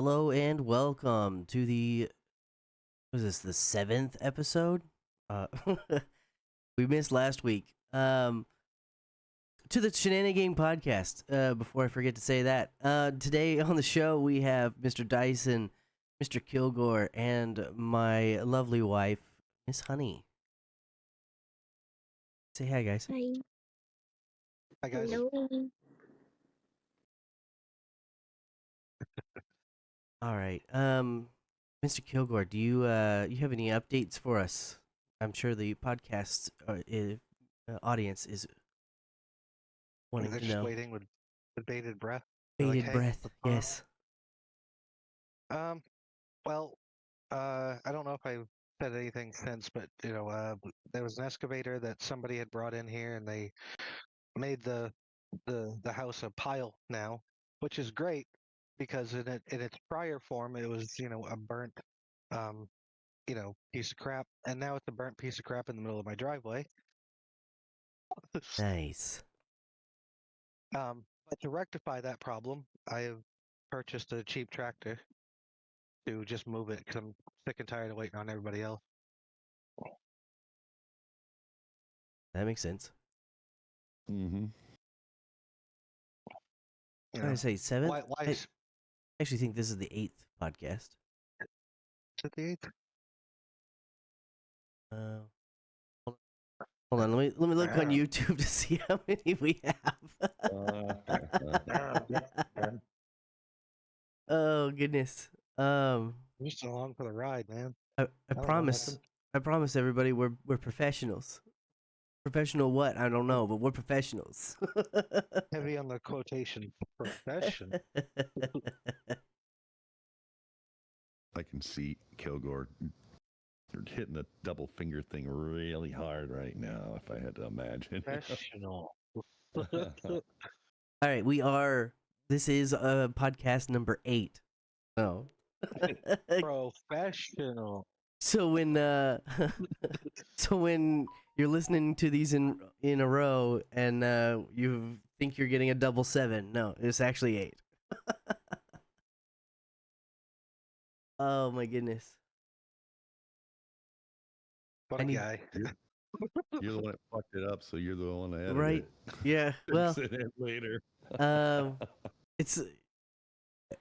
Hello and welcome to was this the 7th episode? Uh, we missed last week. To the Shenanigan podcast. Before I forget to say that, today on the show we have Mr. Dyson, Mr. Kilgore, and my lovely wife, Miss Honey. Say hi, guys. Hi. Hi guys. Hello. All right. Mr. Kilgore, do you have any updates for us? I'm sure the podcast audience is wanting They're to just know. waiting with bated breath. They're Bated "Hey, breath, what's going on?" yes. Well, I don't know if I've said anything since, but there was an excavator that somebody had brought in here, and they made the house a pile now, which is great because in its prior form it was a burnt um piece of crap, and now it's a burnt piece of crap in the middle of my driveway. Nice. But to rectify that problem, I have purchased a cheap tractor to just move it because I'm sick and tired of waiting on everybody else. That makes sense. Mm-hmm. You I know, say 7th. why I is actually think this is the 8th podcast. it the 8th? Hold on. Let me look on YouTube to see how many we have. Oh goodness. I'm just along for the ride, man. I don't know what promise. happened. I promise everybody we're professionals. Professional what? I don't know, but we're professionals. Heavy on the quotation. Profession. I can see Kilgore hitting the double finger thing really hard right now, if I had to imagine. Professional. All right, this is podcast number 8. So Professional. so when so when you're listening to these in a row and you think you're getting a double 7, no, it's actually 8. Oh my goodness. What I a need- guy. You're the one that fucked it up, so you're the one that edited Right. it. Yeah. Well, Fix it later. it's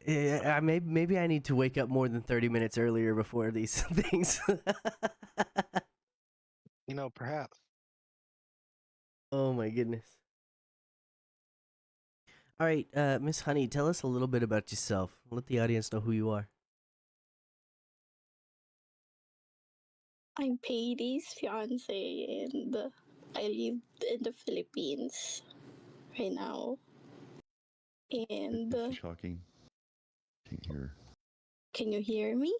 maybe I need to wake up more than 30 minutes earlier before these things. Perhaps. Oh my goodness. All right, Miss Honey, tell us a little bit about yourself. Let the audience know who you are. I'm Patty's fiance and I live in the Philippines right now. And Is she talking? Can't hear. can you hear me?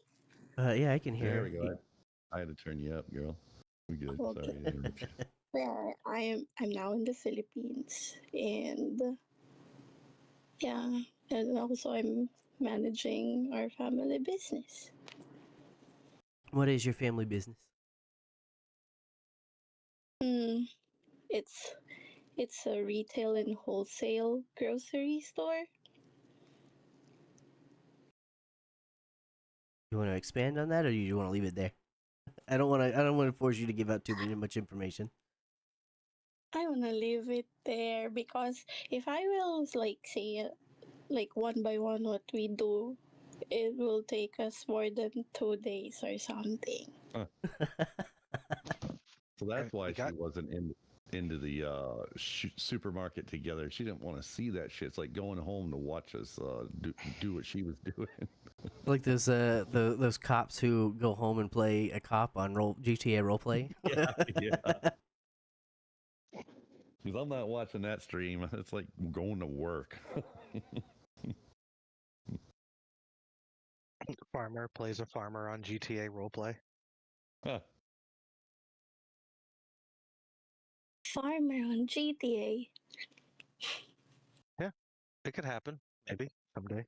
Yeah, I can hear. There we go. I had to turn you up, girl. We good. Okay. Sorry to interrupt you. Yeah, I'm now in the Philippines and yeah, and also I'm managing our family business. What is your family business? It's a retail and wholesale grocery store. You want to expand on that, or you want to leave it there? I don't want to force you to give out too much information. I wanna leave it there because if I will say like one by one what we do, it will take us more than 2 days or something. So that's why You got- she wasn't into the supermarket together. She didn't want to see that shit. It's like going home to watch us do what she was doing. Like those cops who go home and play a cop on GTA roleplay. Yeah. Because I'm not watching that stream. It's like going to work. Farmer plays a farmer on GTA roleplay. Huh. Farmer on GTA. It could happen, maybe, someday.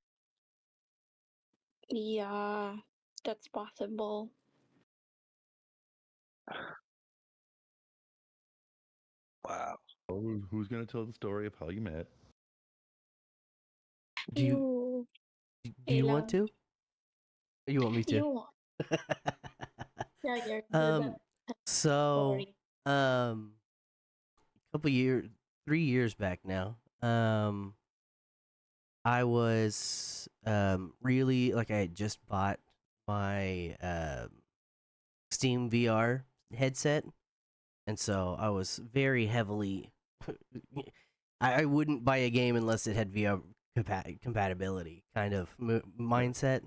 Yeah, that's possible. Wow. Who's going to tell the story of how you met? Do you Ooh, want to? You want me to? You want? Yeah, you're good um. at So, story. couple years, 3 years back now. I was really like I had just bought my Steam VR headset, and so I was very heavily. I wouldn't buy a game unless it had VR compatibility, kind of mindset.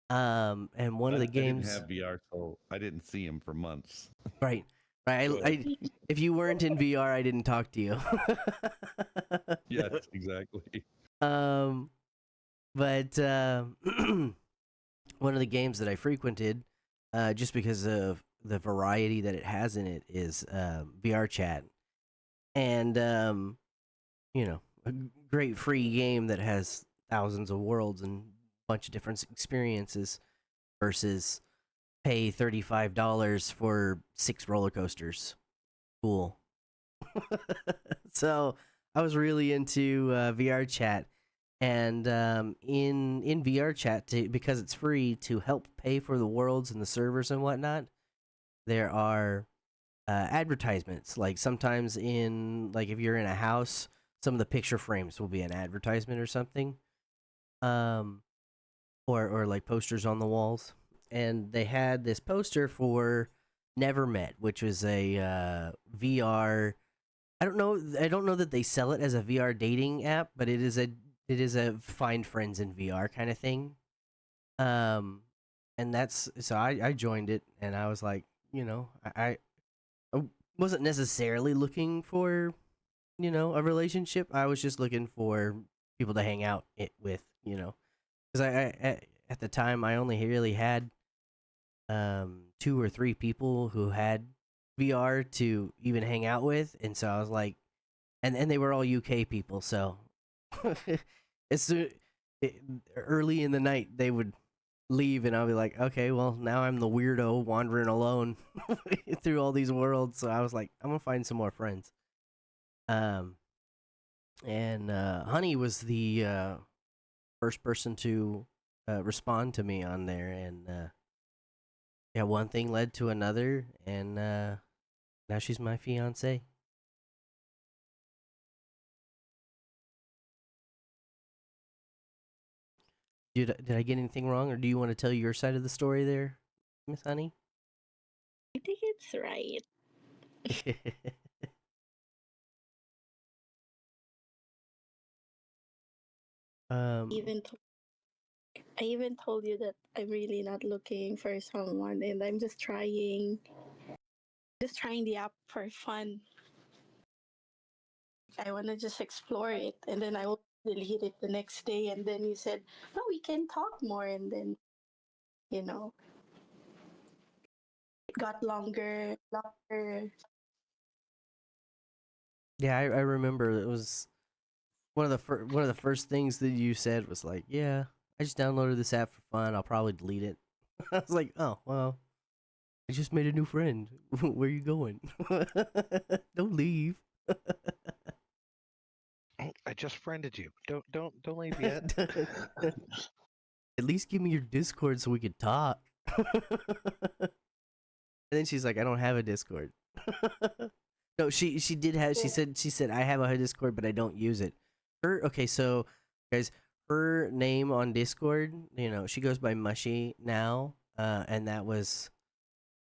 And one of the I didn't games, have VR, so I didn't see him for months. right, right. Go ahead. If you weren't in VR, I didn't talk to you. Yes, exactly. um, but one of the games that I frequented, just because of the variety that it has in it, is VR chat, and a great free game that has thousands of worlds and a bunch of different experiences versus pay $35 for 6 roller coasters. Cool. So I was really into VR chat, and in VR chat, because it's free, to help pay for the worlds and the servers and whatnot, there are advertisements. Like sometimes like if you're in a house, some of the picture frames will be an advertisement or something, um, or like posters on the walls. And they had this poster for Never Met, which was a VR. I don't know. I don't know that they sell it as a VR dating app, but it is a find friends in VR kind of thing. Um, and that's so I joined it, and I was like, I wasn't necessarily looking for a relationship. I was just looking for people to hang out with, because at the time I only really had 2 or 3 people who had VR to even hang out with, and so I was like, and they were all UK people, so it's early in the night they would leave, and I'll be like, okay, well now I'm the weirdo wandering alone through all these worlds. So I was like, I'm gonna find some more friends. Um, and Honey was the first person to respond to me on there, and yeah, one thing led to another, and now she's my fiance. Did I get anything wrong, or do you want to tell your side of the story there, Miss Honey? I think it's right. um, Even I even told you that I'm really not looking for someone, and I'm just trying the app for fun. I want to just explore it, and then I will delete it the next day. And then you said, "No, we can talk more," and then you know it got longer. yeah, I remember it was one of the first things that you said was like, "Yeah, I just downloaded this app for fun. I'll probably delete it." I was like, "Oh well, I just made a new friend. Where are you going? Don't leave." I just friended you. Don't leave yet. At least give me your Discord so we could talk. And then she's like, "I don't have a Discord." No, she did have. She said I have a Discord, but I don't use it. Okay, so guys, her name on Discord, she goes by Mushy now, and that was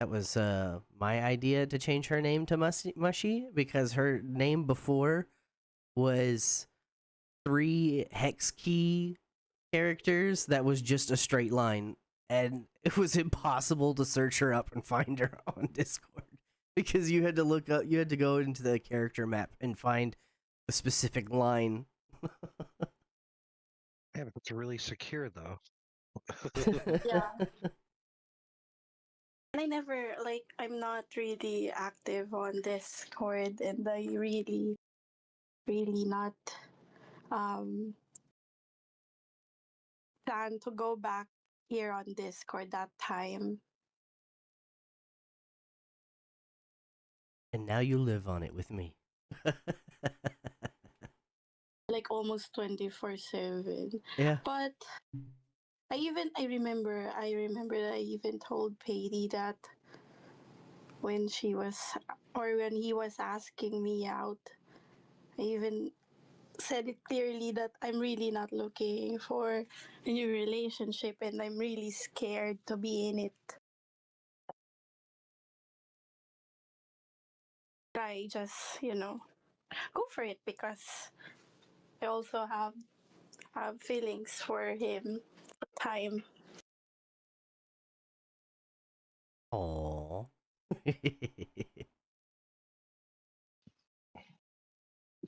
my idea to change her name to Mushy, because her name before was 3 hex key characters that was just a straight line, and it was impossible to search her up and find her on Discord, because you had to go into the character map and find a specific line. Yeah, but it's really secure though. Yeah, and I never I'm not really active on Discord, and I really not um plan to go back here on Discord that time. And now you live on it with me. Like almost 24/7. Yeah. But I remember that I even told Patty that when she was or when he was asking me out, I even said it clearly that I'm really not looking for a new relationship and I'm really scared to be in it. I just, go for it because I also have feelings for him at the time. Aww.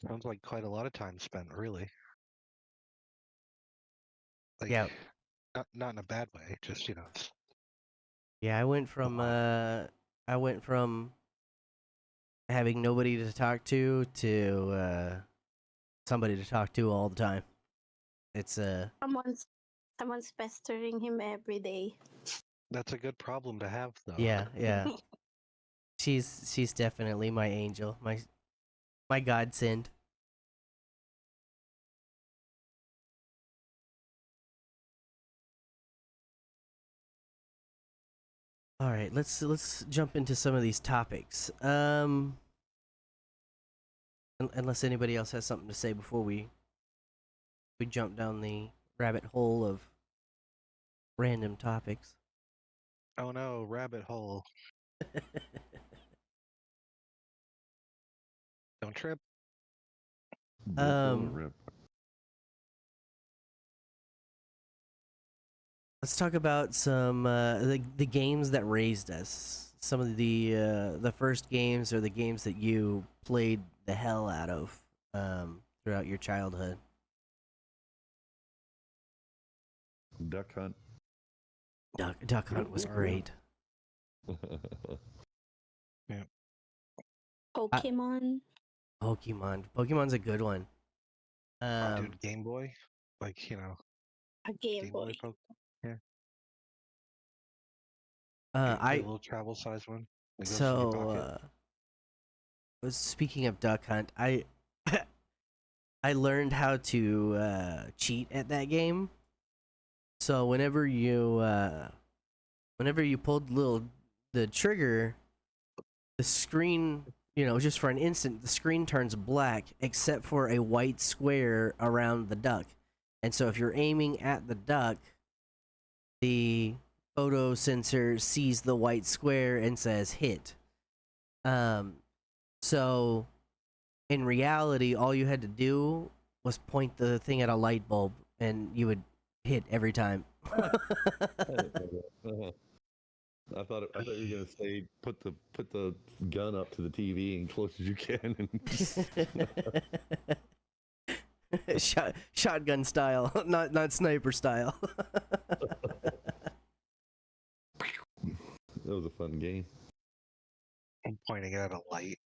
Sounds like quite a lot of time spent, really. Like, Yeah. not in a bad way, just Yeah, I went from having nobody to talk to somebody to talk to all the time. It's Someone's pestering him every day. that's a good problem to have, though. yeah. She's definitely my angel, my godsend. All right, let's jump into some of these topics. Unless anybody else has something to say before we jump down the rabbit hole of random topics. Oh no, rabbit hole. Don't trip. Um, Rip. let's talk about some the games that raised us. Some of the first games or the games that you played the hell out of throughout your childhood. Duck Hunt. Duck Hunt was great. Pokemon. Pokemon's a good one. Oh, dude, Game Boy, like A Game Game Boy. Boy Yeah, uh, the I little travel size one that goes in your so pocket. speaking of Duck Hunt, I I learned how to cheat at that game. So whenever you pulled the trigger, the screen, just for an instant, the screen turns black except for a white square around the duck. And so if you're aiming at the duck, the photo sensor sees the white square and says hit. So in reality, all you had to do was point the thing at a light bulb and you would hit every time. I thought you were gonna say put the gun up to the TV and close as you can. And Shotgun style, not sniper style. That was a fun game. I'm pointing at a light.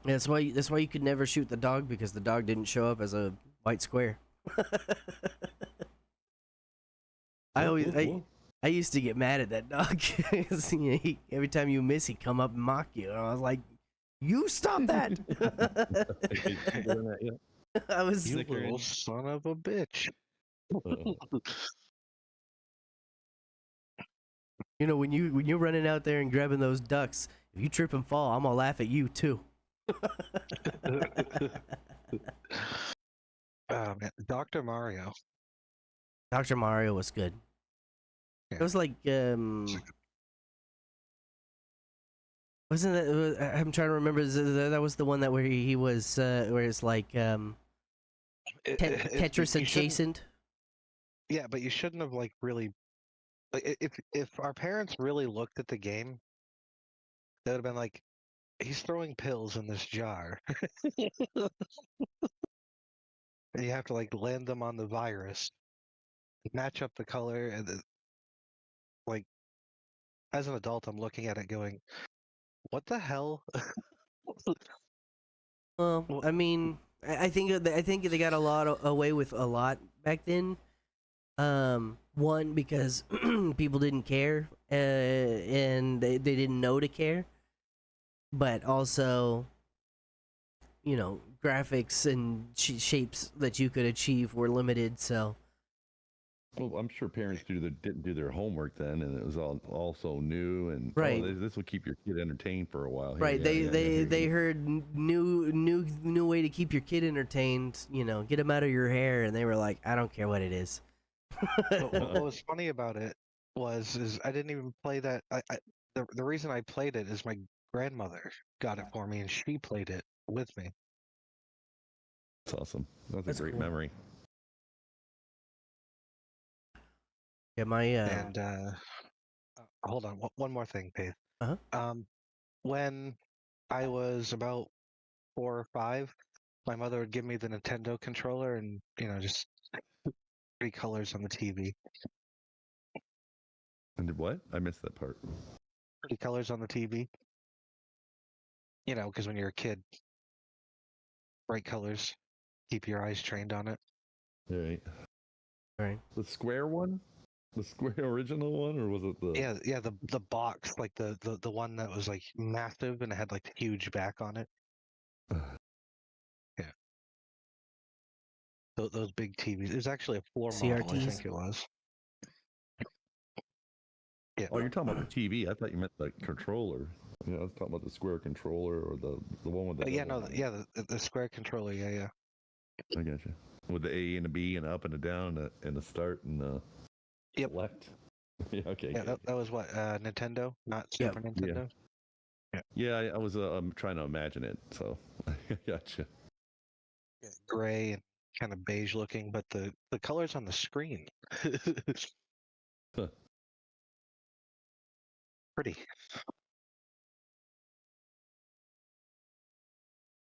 That's why you could never shoot the dog, because the dog didn't show up as a white square. I used to get mad at that dog. Every time you miss, he'd come up and mock you. And I was like, "You stop that!" I was You little son of a bitch. when you're running out there and grabbing those ducks, if you trip and fall, I'm gonna laugh at you too. Man, Dr. Mario. Dr. Mario was good. Yeah. It was like wasn't that? I'm trying to remember. That was the one that where he was where it's like Tetris adjacent. Yeah, but you shouldn't have really like if our parents really looked at the game, they would have been like, he's throwing pills in this jar. And you have to land them on the virus, match up the color, and as an adult, I'm looking at it going, "What the hell?" Well, I mean, I think they got away with a lot back then. One, because people didn't care, and they didn't know to care. But also, graphics and shapes that you could achieve were limited. So Well, I'm sure parents didn't do their homework then, and it was all also new. And Right. This will keep your kid entertained for a while. Here, right, yeah, they heard new way to keep your kid entertained. You know, get them out of your hair, and they were like, I don't care what it is. What was funny about it is I didn't even play that. The reason I played it is my grandmother got it for me, and she played it with me. That's awesome. That's That's a great cool. memory. Yeah, my And hold on, one more thing, Dave. Uh-huh. When I was about 4 or 5, my mother would give me the Nintendo controller, and just 3 colors on the TV. And what? I missed that part. 3 colors on the TV. Because when you're a kid, bright colors keep your eyes trained on it. All right. Right. The square one? The square original one, or was it the? Yeah, the box, like the one that was like massive and it had like a huge back on it. Yeah. Those big TVs. It was actually a floor model, I CRTs? think it was. Yeah. Oh, you're talking about the TV. I thought you meant the controller. Yeah, I was talking about the square controller or the one with the. Yeah, double no, button. yeah, the square controller. Yeah. I got you. With the A and a B and up and a down and a start and a Yep. select. Yeah, okay. Yeah, that was what Nintendo, not Super Nintendo. Yeah, I was I'm trying to imagine it, so I gotcha. Yeah, gray and kind of beige looking, but the colors on the screen, Huh. pretty.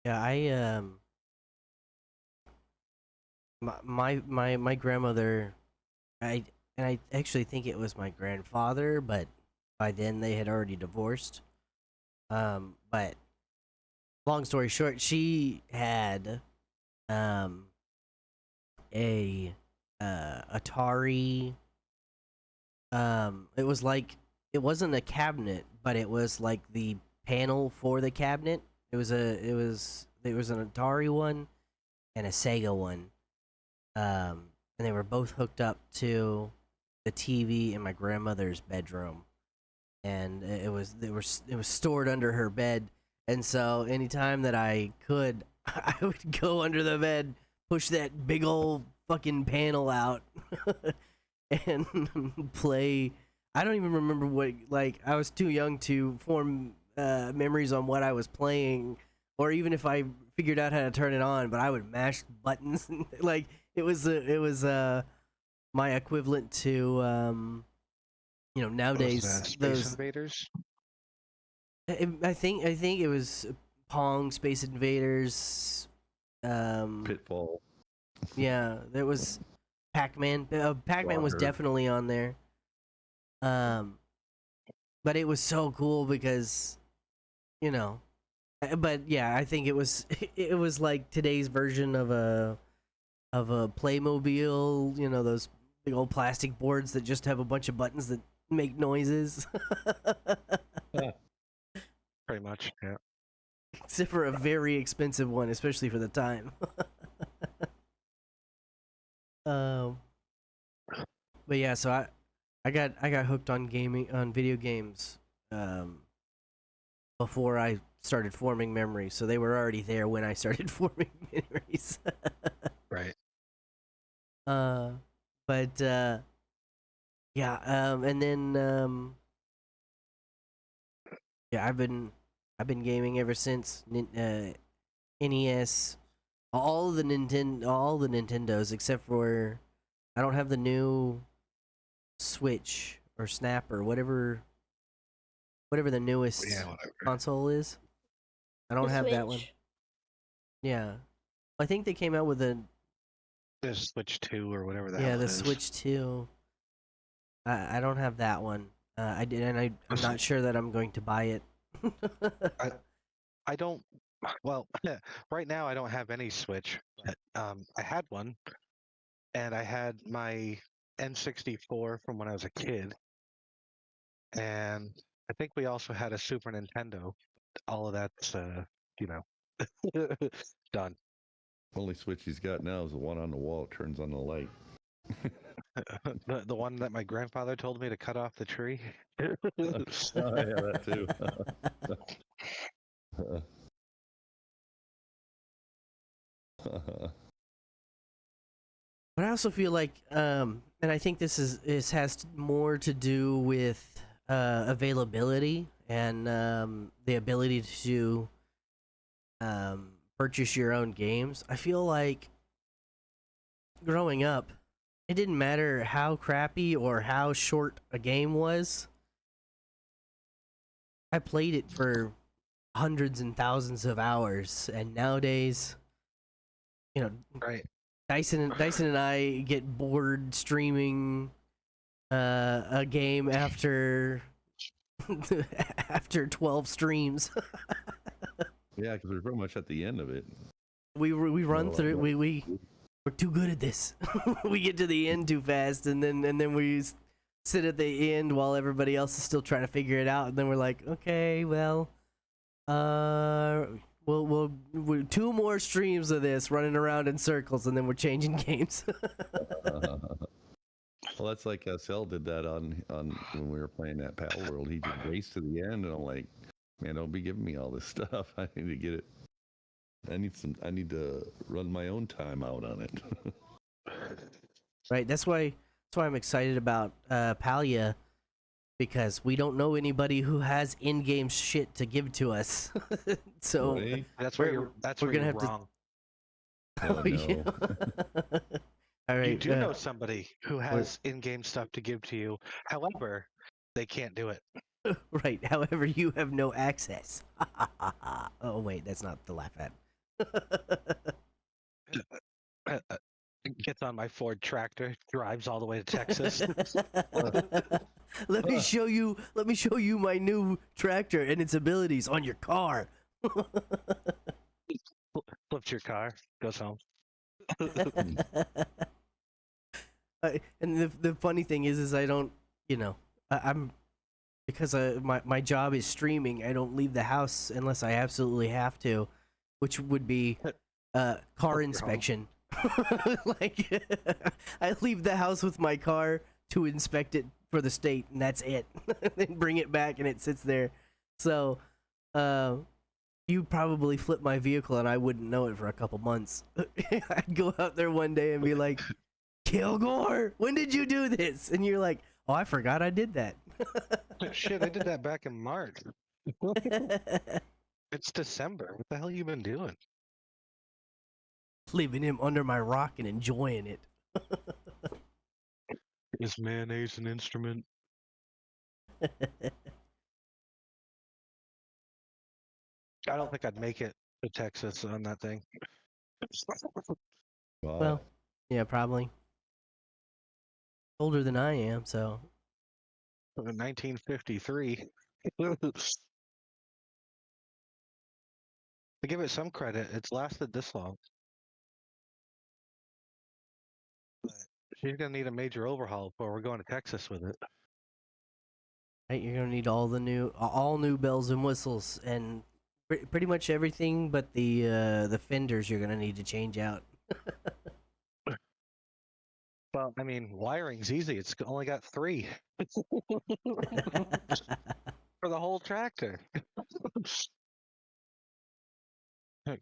Yeah, I my grandmother, I actually think it was my grandfather, but by then they had already divorced. But long story short, she had a Atari. It was like, it wasn't a cabinet, but it was like the panel for the cabinet. There was an Atari one and a Sega one. And they were both hooked up to the TV in my grandmother's bedroom, and it was stored under her bed. And so anytime that I could, I would go under the bed, push that big old fucking panel out, and play. I don't even remember what, like, I was too young to form memories on what I was playing, or even if I figured out how to turn it on. But I would mash buttons, like it was my equivalent to nowadays Space those. Invaders. I think it was Pong, Space Invaders. Pitfall. Yeah, there was Pac-Man. Pac-Man was Frogger. definitely on there. But it was so cool because, but yeah, I think it was it was like today's version of a Playmobil. Those big old plastic boards that just have a bunch of buttons that make noises. Pretty much, yeah. Except for a very expensive one, especially for the time. um, but yeah, so I got hooked on video games, before I started forming memories. So they were already there when I started forming memories. Right. But yeah, and then yeah, I've been gaming ever since NES, all the Nintendos except for I don't have the new Switch or Snap or whatever the newest Yeah, whatever. console is. I don't The have that one. Switch. Yeah, I think they came out with a The Switch 2 or whatever that the is. Switch 2. I don't have that one. I did, and I'm not sure that I'm going to buy it. I don't. Well, right now I don't have any Switch. But, I had one, and I had my N64 from when I was a kid, and I think we also had a Super Nintendo. All of that's, Done. Only switch he's got now is the one on the wall. It turns on the light. The one that my grandfather told me to cut off the tree. Oh yeah, that too. But I also feel like, and I think this has more to do with availability and the ability to purchase your own games. I feel like growing up, it didn't matter how crappy or how short a game was. I played it for hundreds and thousands of hours, and nowadays, you know, Right. Dyson and I get bored streaming a game after after 12 streams. Yeah, because we're pretty much at the end of it. we run Oh, through yeah. we're too good at this. We get to the end too fast, and then we sit at the end while everybody else is still trying to figure it out, and then we're like, okay, well, we'll 2 more streams of this running around in circles, and then we're changing games. Well, that's like SL did that on when we were playing that Pal World. He just raced to the end, and I'm like, man, don't be giving me all this stuff. I need to get it. I need to run my own time out on it. Right. That's why I'm excited about Palia, because we don't know anybody who has in-game shit to give to us. So Right? That's where We're- you're. That's we're where gonna you're have to- wrong. Oh, yeah. no. All right. You do know somebody who has in-game stuff to give to you. However, they can't do it. Right. However, you have no access. Oh wait, that's not the laugh at. Gets on my Ford tractor, drives all the way to Texas. Let me show you. Let me show you my new tractor and its abilities on your car. Flips your car, goes home. And the funny thing is I don't, I'm because my job is streaming. I don't leave the house unless I absolutely have to, which would be car home. inspection. Like I leave the house with my car to inspect it for the state, and that's it. Then bring it back, and it sits there. So, you probably flip my vehicle, and I wouldn't know it for a couple months. I'd go out there one day and be like, "Kilgore, when did you do this?" And you're like, "Oh, I forgot I did that." Shit, I did that back in March. It's December. What the hell you been doing? Leaving him under my rock and enjoying it. Is mayonnaise an instrument? I don't think I'd make it to Texas on that thing. Wow. Well, yeah, probably. Older than I am, so 1953. To give it some credit, it's lasted this long. But she's gonna need a major overhaul before we're going to Texas with it. right, you're gonna need all new bells and whistles, and pretty much everything but the fenders you're gonna need to change out. Well, I mean, wiring's easy. It's only got 3 for the whole tractor.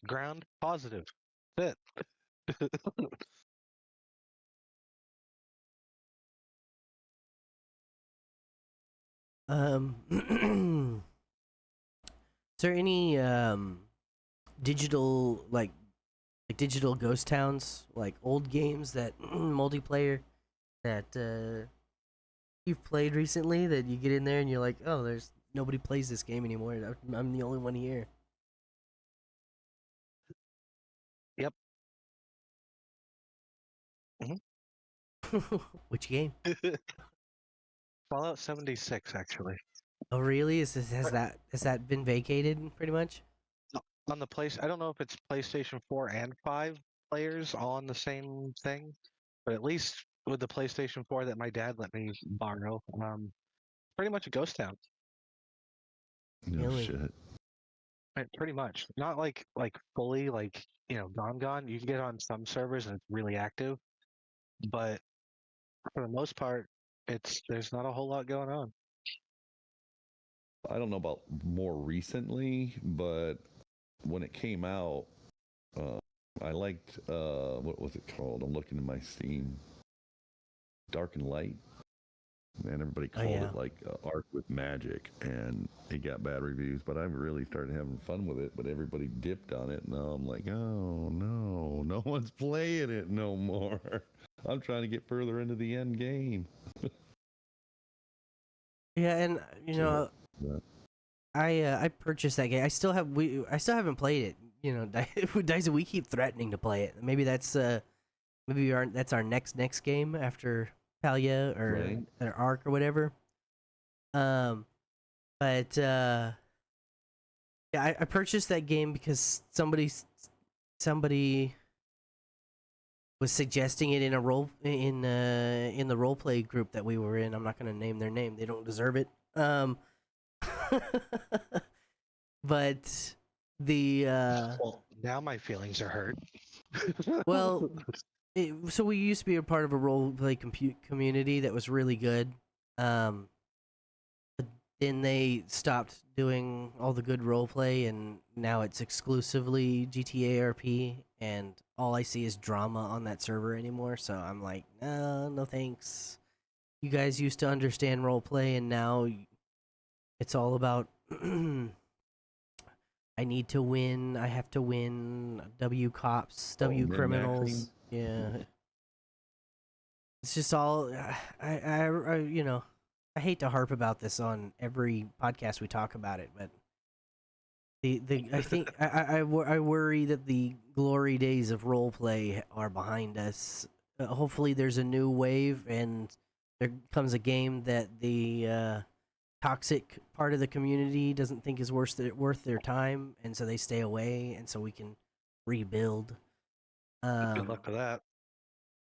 Ground positive. That's it. Is there any digital like digital ghost towns, like old games that multiplayer that you've played recently that you get in there and you're like, oh, there's nobody plays this game anymore. I'm the only one here. Yep. Which game? Fallout 76, actually. Oh, really? Has that been vacated pretty much? On the place, I don't know if it's PlayStation 4 and 5 players all on the same thing, but at least with the PlayStation 4 that my dad let me borrow, pretty much a ghost town. No Really? shit. Pretty much. Not like fully like gone. You can get on some servers and it's really active, but for the most part, there's not a whole lot going on. I don't know about more recently, but when it came out, uh, I liked what was it called? I'm looking at my Steam. Dark and Light, and everybody called it like Arc with Magic, and it got bad reviews. But I really started having fun with it. But everybody dipped on it. Now I'm like, oh no one's playing it no more. I'm trying to get further into the end game. Yeah, and I purchased that game. I still haven't played it. Dice, we keep threatening to play it. Maybe that's that's our next game after Palia or Arc or whatever. But yeah, I purchased that game because somebody was suggesting it in in the role play group that we were in. I'm not going to name their name; they don't deserve it. But the well, now my feelings are hurt. well, so we used to be a part of a role play community that was really good. But then they stopped doing all the good role play, and now it's exclusively GTA RP, and all I see is drama on that server anymore. So I'm like, no thanks. You guys used to understand role play, and now it's all about I need to win. I have to win. W cops, W criminals. Yeah. It's just all I hate to harp about this on every podcast we talk about it, but I think I worry that the glory days of role play are behind us. Hopefully, there's a new wave, and there comes a game that the toxic part of the community doesn't think is worth their time, and so they stay away, and so we can rebuild. Good luck with that.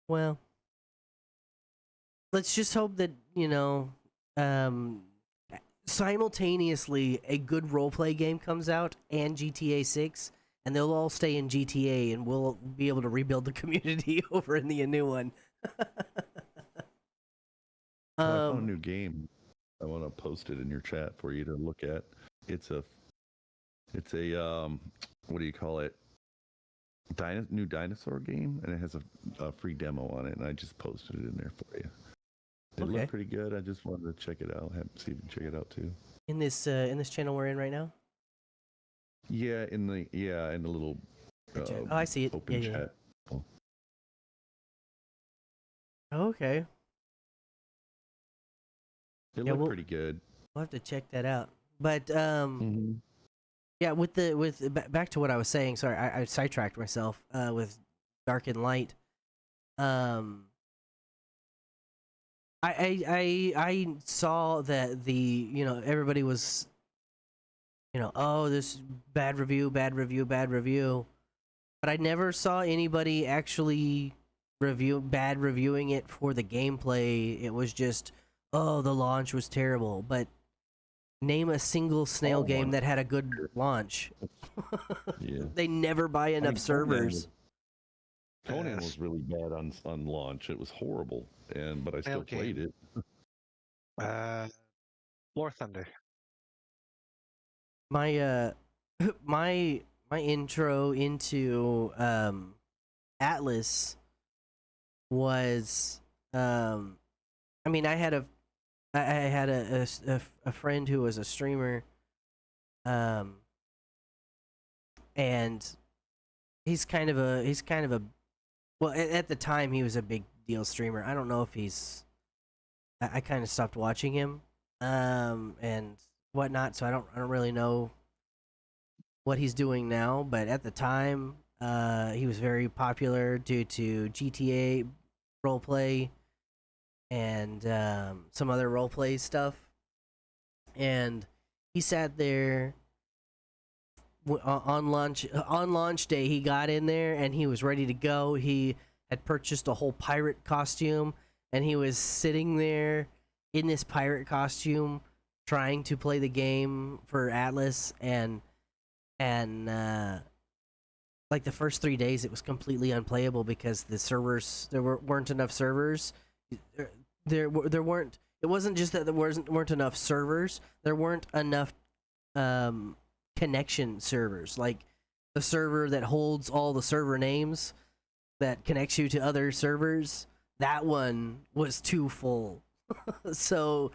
Well, let's just hope that simultaneously a good roleplay game comes out and GTA 6, and they'll all stay in GTA, and we'll be able to rebuild the community over in the new one. I found a new game. I want to post it in your chat for you to look at. It's a what do you call it? New dinosaur game, and it has a free demo on it, and I just posted it in there for you. It looked pretty good. I just wanted to check it out. See if you can check it out too. In this channel we're in right now. Yeah, in the little. Oh, I see it. Open chat. Yeah. Oh, okay. It looked pretty good. We'll have to check that out. But Mm-hmm. yeah, back to what I was saying. Sorry, I sidetracked myself. With Dark and Light. I saw that everybody was oh, this bad review, but I never saw anybody actually reviewing it for the gameplay. It was just, oh, the launch was terrible. But name a single snail game that had a good launch. Yeah. They never buy enough servers. Conan was really bad on launch. It was horrible, but I still played it. War Thunder. My my intro into Atlas was I mean I had a friend who was a streamer, and he's kind of a well, at the time he was a big deal streamer. I don't know if I kind of stopped watching him and whatnot, so I don't really know what he's doing now, but at the time he was very popular due to GTA roleplay and some other roleplay stuff. And he sat there on launch day. He got in there and he was ready to go. He had purchased a whole pirate costume, and he was sitting there in this pirate costume trying to play the game for Atlas, and and like the first 3 days, it was completely unplayable because the servers weren't enough servers. There weren't. It wasn't just that there weren't enough servers. There weren't enough connection servers. Like the server that holds all the server names that connects you to other servers. That one was too full. So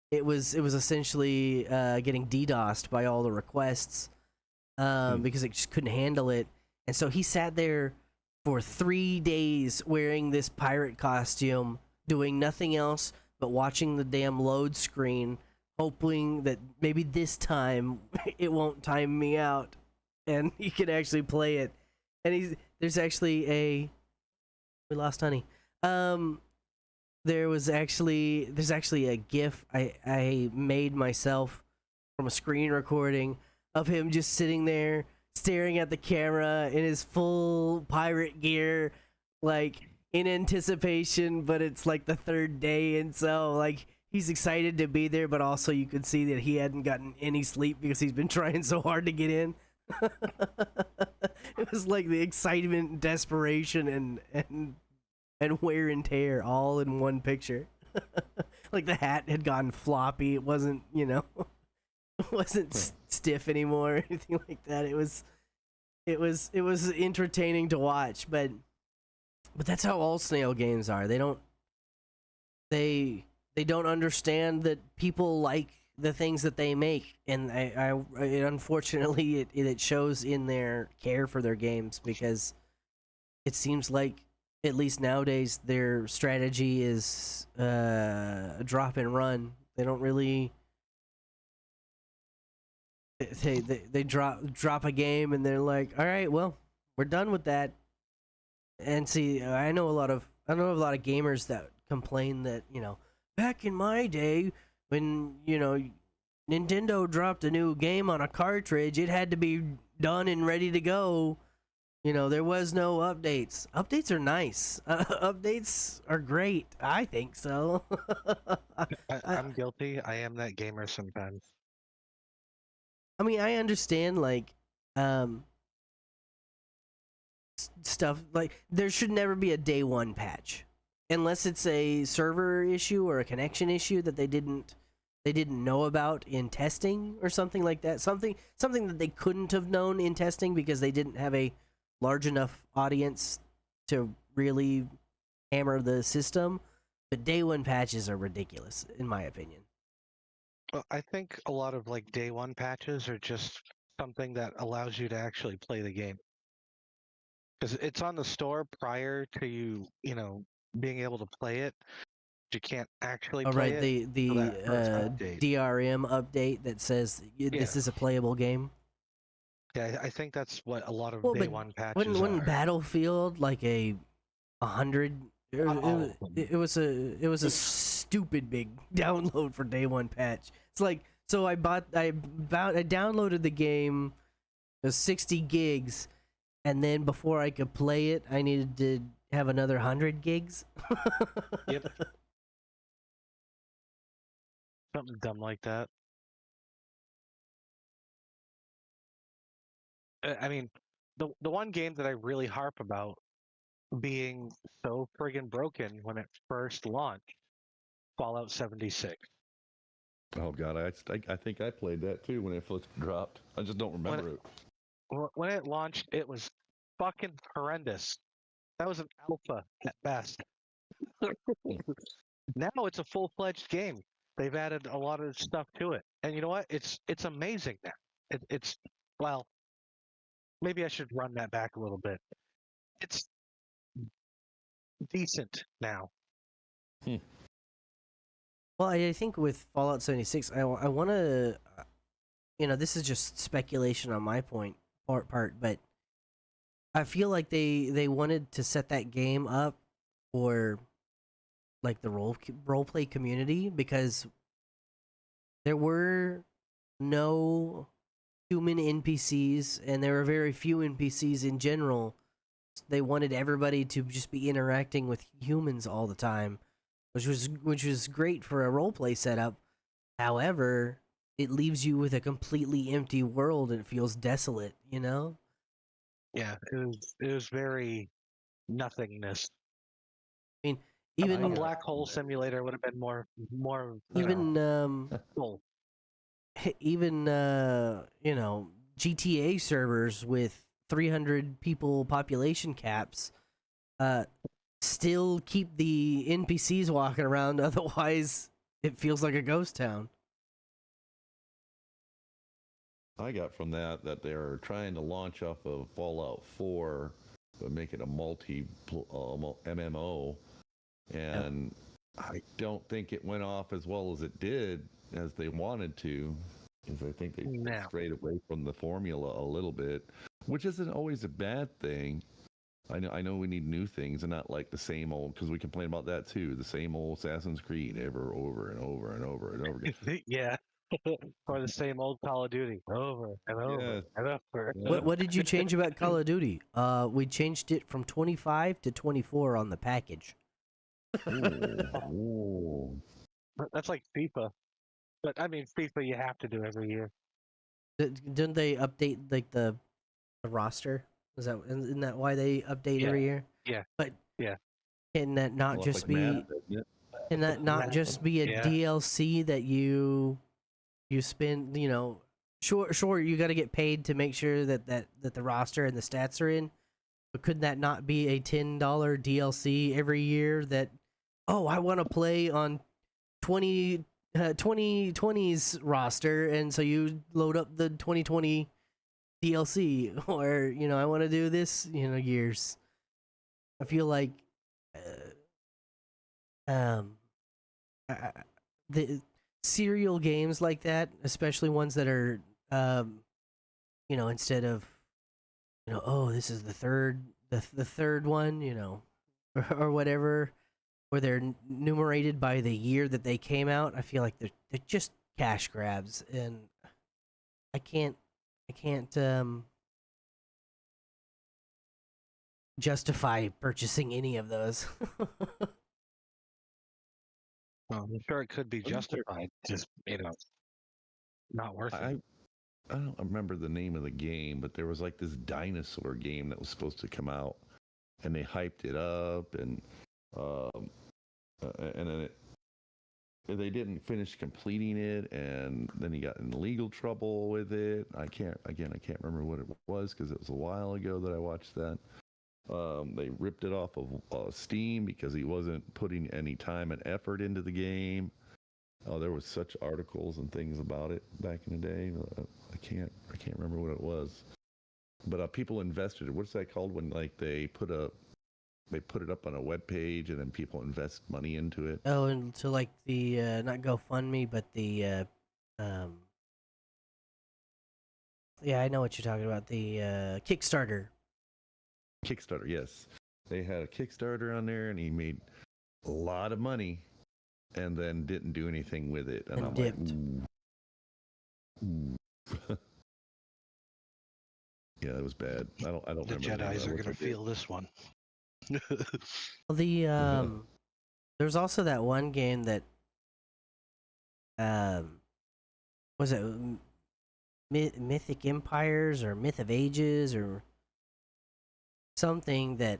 it was essentially getting DDoSed by all the requests because it just couldn't handle it. And so he sat there for 3 days wearing this pirate costume, doing nothing else but watching the damn load screen, hoping that maybe this time it won't time me out and he can actually play it. And there's actually we lost Honey. There's actually a GIF I made myself from a screen recording of him just sitting there staring at the camera in his full pirate gear, like in anticipation, but it's like the third day, and so like he's excited to be there, but also you could see that he hadn't gotten any sleep because he's been trying so hard to get in. It was like the excitement, desperation, and wear and tear all in one picture. Like the hat had gone floppy. It wasn't, it wasn't stiff anymore or anything like that. It was entertaining to watch, but that's how all snail games are. They don't understand that people like the things that they make, and unfortunately it shows in their care for their games, because it seems like, at least nowadays, their strategy is drop and run. They don't really. They drop a game and they're like, all right, well, we're done with that. And see, I know a lot of gamers that complain that, back in my day when Nintendo dropped a new game on a cartridge, it had to be done and ready to go. There was no updates. Updates are nice. Updates are great. I think so. I'm guilty. I am that gamer sometimes. I mean, I understand, like, stuff, like, there should never be a day one patch. Unless it's a server issue or a connection issue that they didn't know about in testing or something like that. Something that they couldn't have known in testing because they didn't have a large enough audience to really hammer the system. But day one patches are ridiculous, in my opinion. Well, I think a lot of like day one patches are just something that allows you to actually play the game, because it's on the store prior to you being able to play it. You can't actually play right, it. the that first update. DRM update that says this is a playable game. Yeah, I think that's what a lot of Well, day but one patches Wasn't are. Battlefield like 100? It was a stupid big download for day one patch. It's like, so I downloaded the game, it was 60 gigs, and then before I could play it, I needed to have another 100 gigs. Yep. Something dumb like that. I mean, the one game that I really harp about being so friggin' broken when it first launched, Fallout 76. Oh god, I think I played that too when it first dropped. I just don't remember it. When it launched, it was fucking horrendous. That was an alpha at best. Now it's a full-fledged game. They've added a lot of stuff to it, and you know what? It's amazing now. It's well, maybe I should run that back a little bit. It's decent now. Well, I think with Fallout 76, I want to, this is just speculation on my part, but I feel like they wanted to set that game up for like the role play community, because there were no human NPCs and there were very few NPCs in general. They wanted everybody to just be interacting with humans all the time, which was great for a roleplay setup. However, it leaves you with a completely empty world and it feels desolate, you know? Yeah, it was very nothingness. I mean, A even black hole simulator would have been more even full. even you know, GTA servers with 300 people population caps still keep the NPCs walking around, otherwise it feels like a ghost town. I got from that they're trying to launch off of Fallout 4, but make it a MMO, and I don't think it went off as well as it did as they wanted to, because I think they strayed away from the formula a little bit, which isn't always a bad thing. I know we need new things and not like the same old, because we complain about that too. The same old Assassin's Creed over and over and over and over again. Yeah. Or the same old Call of Duty over and over and over. What did you change about Call of Duty? We changed it from 25 to 24 on the package. Ooh. That's like FIFA. But I mean, FIFA you have to do every year. Didn't they update like the roster? Isn't that why they update every year? Yeah. But yeah. Can that not just be? Can that not just be a DLC that you spend? You know, sure, you got to get paid to make sure that the roster and the stats are in. But could that not be a $10 DLC every year? That I want to play on 2020's roster, and so you load up the 2020 DLC, or I want to do this years. I feel like the serial games like that, especially ones that are instead of this is the third one, or whatever, where they're numerated by the year that they came out. I feel like they're just cash grabs, and I can't justify purchasing any of those. Well, I'm sure it could be justified, just not worth it. I don't remember the name of the game, but there was like this dinosaur game that was supposed to come out, and they hyped it up, and then they didn't finish completing it, and then he got in legal trouble with it. I can't remember what it was because it was a while ago that I watched that. They ripped it off of Steam because he wasn't putting any time and effort into the game. There was such articles and things about it back in the day. I can't remember what it was. But people invested. What's that called when like they put it up on a web page and then people invest money into it? Oh, and to like the not GoFundMe, but the yeah, I know what you're talking about. The Kickstarter. Kickstarter, yes. They had a Kickstarter on there, and he made a lot of money, and then didn't do anything with it. And I'm dipped. like, ooh. Yeah, that was bad. I don't The remember. Jedis are gonna feel this one. The there's also that one game that was it Mythic Empires or Myth of Ages or something that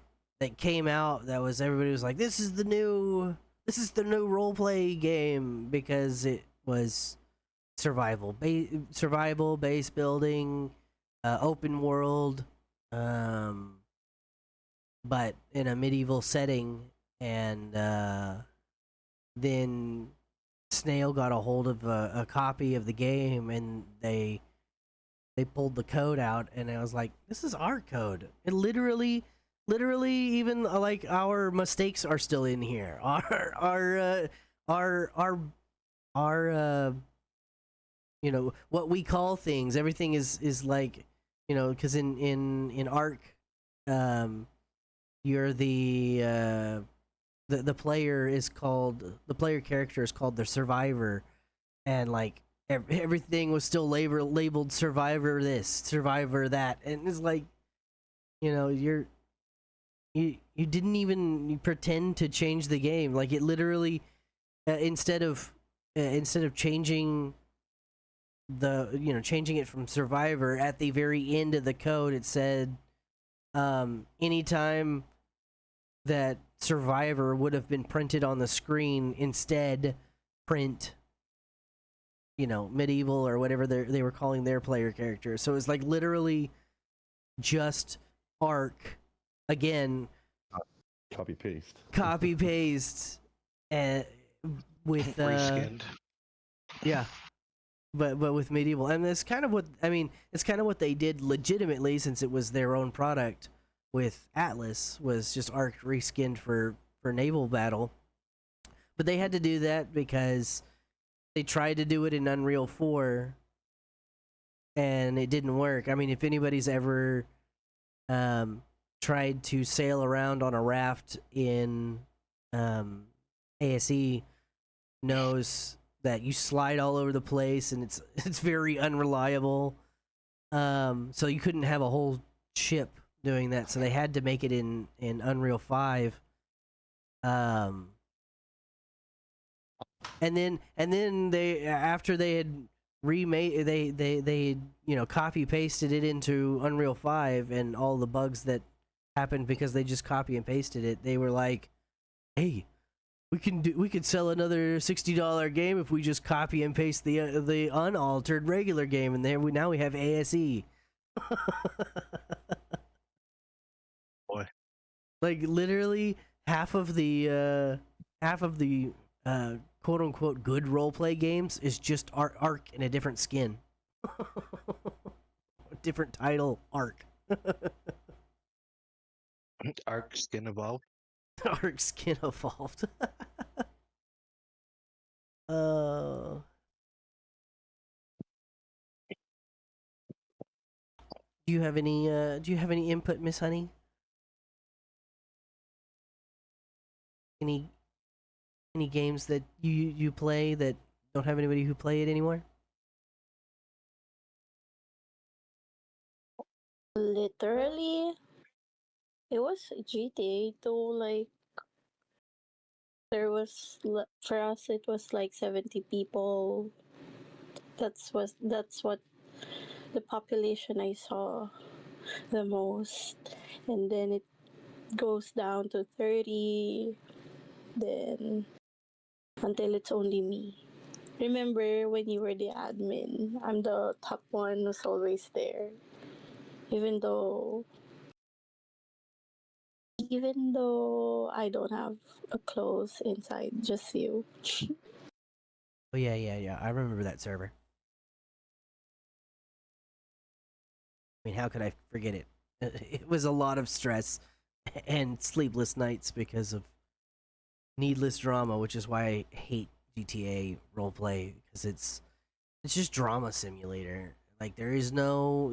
came out that was everybody was like, this is the new role play game because it was survival base building, open world, but in a medieval setting, and then Snail got a hold of a copy of the game, and they pulled the code out, and I was like, this is our code. It literally even like our mistakes are still in here. Our what we call things, everything is like, because in Ark, you're the player character is called the survivor, and like everything was still labeled survivor this, survivor that, and it's like, you didn't even pretend to change the game. Like it literally, instead of changing changing it from Survivor. At the very end of the code, it said, anytime that Survivor would have been printed on the screen, instead print, medieval or whatever they were calling their player character. So it's like literally just Ark again, Copy paste. copy paste, and with Reskinned. yeah, but with medieval, and that's kind of what it's kind of what they did legitimately, since it was their own product. With Atlas, was just Ark reskinned for naval battle, but they had to do that because they tried to do it in Unreal 4 and it didn't work. I mean, if anybody's ever tried to sail around on a raft in ASE, knows that you slide all over the place and it's very unreliable. So you couldn't have a whole ship doing that, so they had to make it in Unreal 5. And then they, after they had remade, they copy pasted it into Unreal 5, and all the bugs that happened because they just copy and pasted it, they were like, hey, we could sell another $60 game if we just copy and paste the unaltered regular game, and now we have ASE. Boy. Like literally half of the quote unquote good roleplay games is just Ark in a different skin. Different title, Ark. Ark skin evolved. Ark skin evolved. uh do you have any input, Miss Honey? Any games that you play that don't have anybody who play it anymore? Literally, it was GTA 2. Like, for us, it was like 70 people. That's what the population I saw the most, and then it goes down to 30, then until it's only me. Remember when you were the admin? I'm the top one who's always there. Even though I don't have a close inside, just you. Oh yeah. I remember that server. I mean, how could I forget it? It was a lot of stress and sleepless nights because of needless drama, which is why I hate GTA roleplay, because it's just drama simulator. Like there is no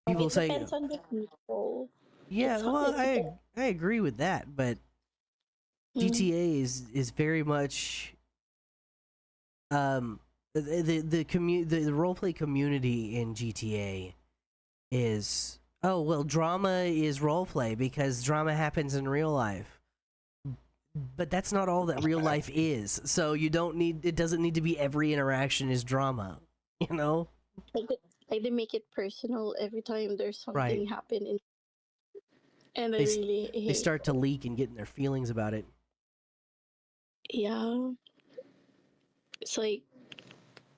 people It say, depends on the people. yeah, It's well, it depends. I agree with that, but GTA is very much the roleplay community in GTA is, oh well, drama is roleplay because drama happens in real life. But that's not all that real life is. So it doesn't need to be every interaction is drama, you know? Like they make it personal every time there's something Right. happening, and I They really they hate. start to leak and get in their feelings about it. Yeah, it's like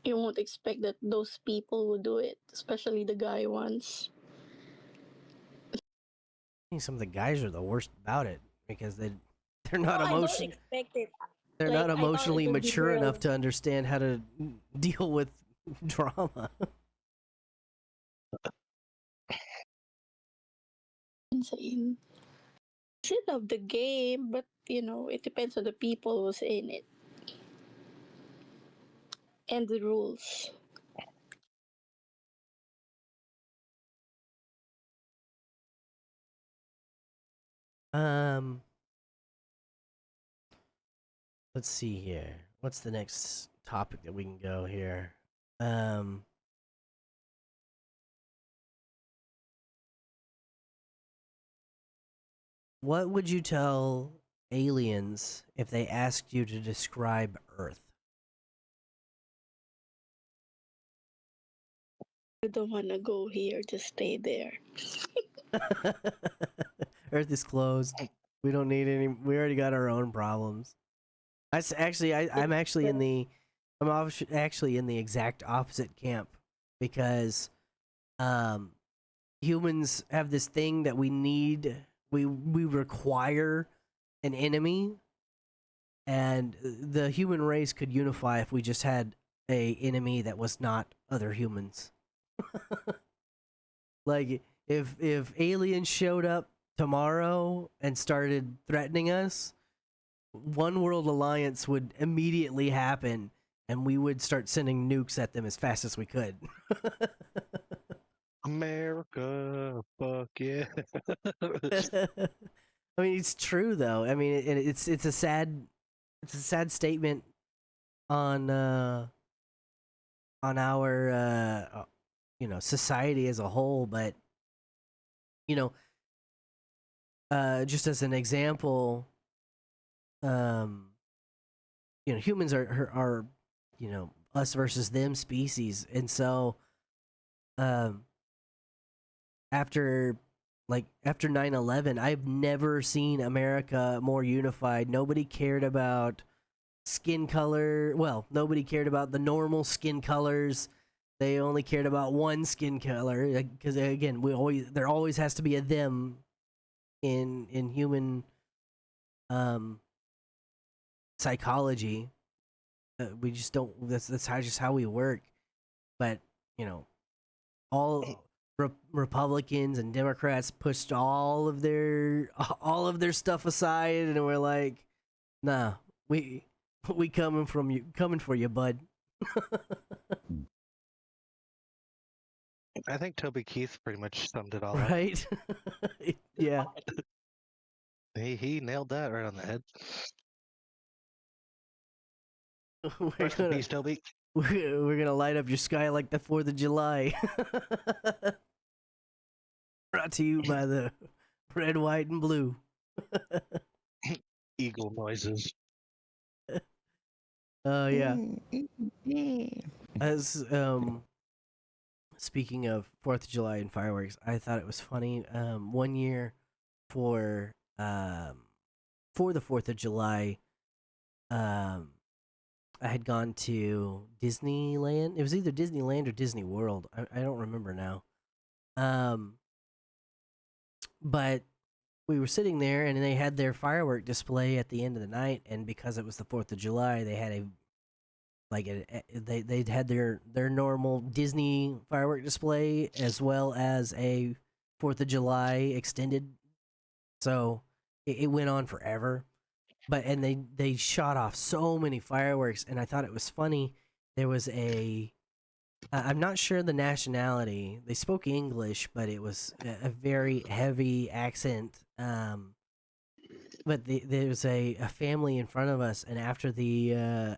you won't expect that those people will do it, especially the guy ones. I think some of the guys are the worst about it because they're No, not I don't emotion expect it. they're Like, not I thought it emotionally would be mature enough girls. to understand how to deal with drama. Insane. I love the game, but it depends on the people who's in it and the rules. Um, let's see here. What's the next topic that we can go here? Um, what would you tell aliens if they asked you to describe Earth? You don't want to go here, just stay there. Earth is closed. We don't need any. We already got our own problems. I'm actually in the. Actually in the exact opposite camp because, humans have this thing that we need. We require an enemy, and the human race could unify if we just had a enemy that was not other humans. Like if aliens showed up tomorrow and started threatening us, one world alliance would immediately happen and we would start sending nukes at them as fast as we could. America, fuck yeah. I mean, it's true though. I mean, it's a sad statement on our society as a whole, but you know, just as an example, humans are us versus them species, and so after 9/11, I've never seen America more unified. Nobody cared about skin color. Well, nobody cared about the normal skin colors. They only cared about one skin color because again, there always has to be a them in human psychology. We just don't. That's how we work. But all Republicans and Democrats pushed all of their stuff aside, and we're like, nah, we coming for you, bud. I think Toby Keith pretty much summed it all up. Right? Yeah. He nailed that right on the head. we're Rest in gonna peace, Toby. we're gonna light up your sky like the 4th of July. Brought to you by the red, white, and blue. Eagle noises. Yeah. As speaking of 4th of July and fireworks, I thought it was funny. One year for the 4th of July, I had gone to Disneyland. It was either Disneyland or Disney World. I don't remember now. But we were sitting there and they had their firework display at the end of the night, and because it was the 4th of July, they had they had their normal Disney firework display as well as a 4th of July extended. So it went on forever. And they shot off so many fireworks, and I thought it was funny. There was I'm not sure the nationality. They spoke English, but it was a very heavy accent. But there was a family in front of us, and after the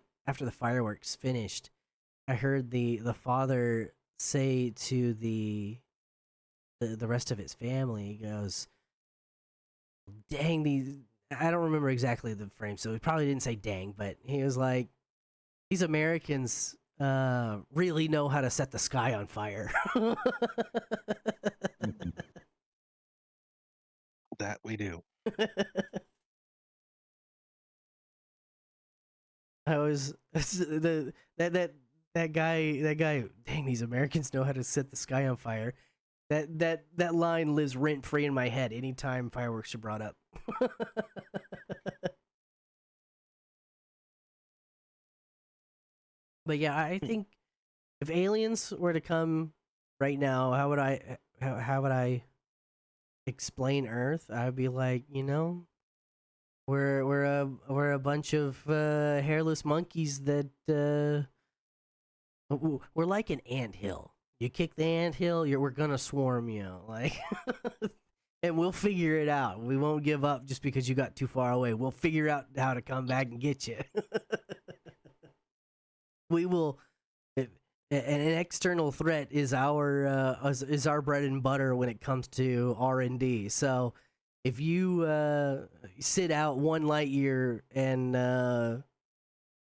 fireworks finished, I heard the father say to the rest of his family, he goes, "Dang these." I don't remember exactly the frame, so he probably didn't say dang, but he was like, these Americans really know how to set the sky on fire. That we do. I was that guy. Dang, these Americans know how to set the sky on fire. That line lives rent free in my head anytime fireworks are brought up. But yeah, I think if aliens were to come right now, how would I explain Earth? I'd be like, we're a bunch of hairless monkeys that we're like an anthill. You kick the anthill, we're gonna swarm you, like, and we'll figure it out. We won't give up just because you got too far away. We'll figure out how to come back and get you. We will. An external threat is our bread and butter when it comes to R&D. So if you sit out 1 light year and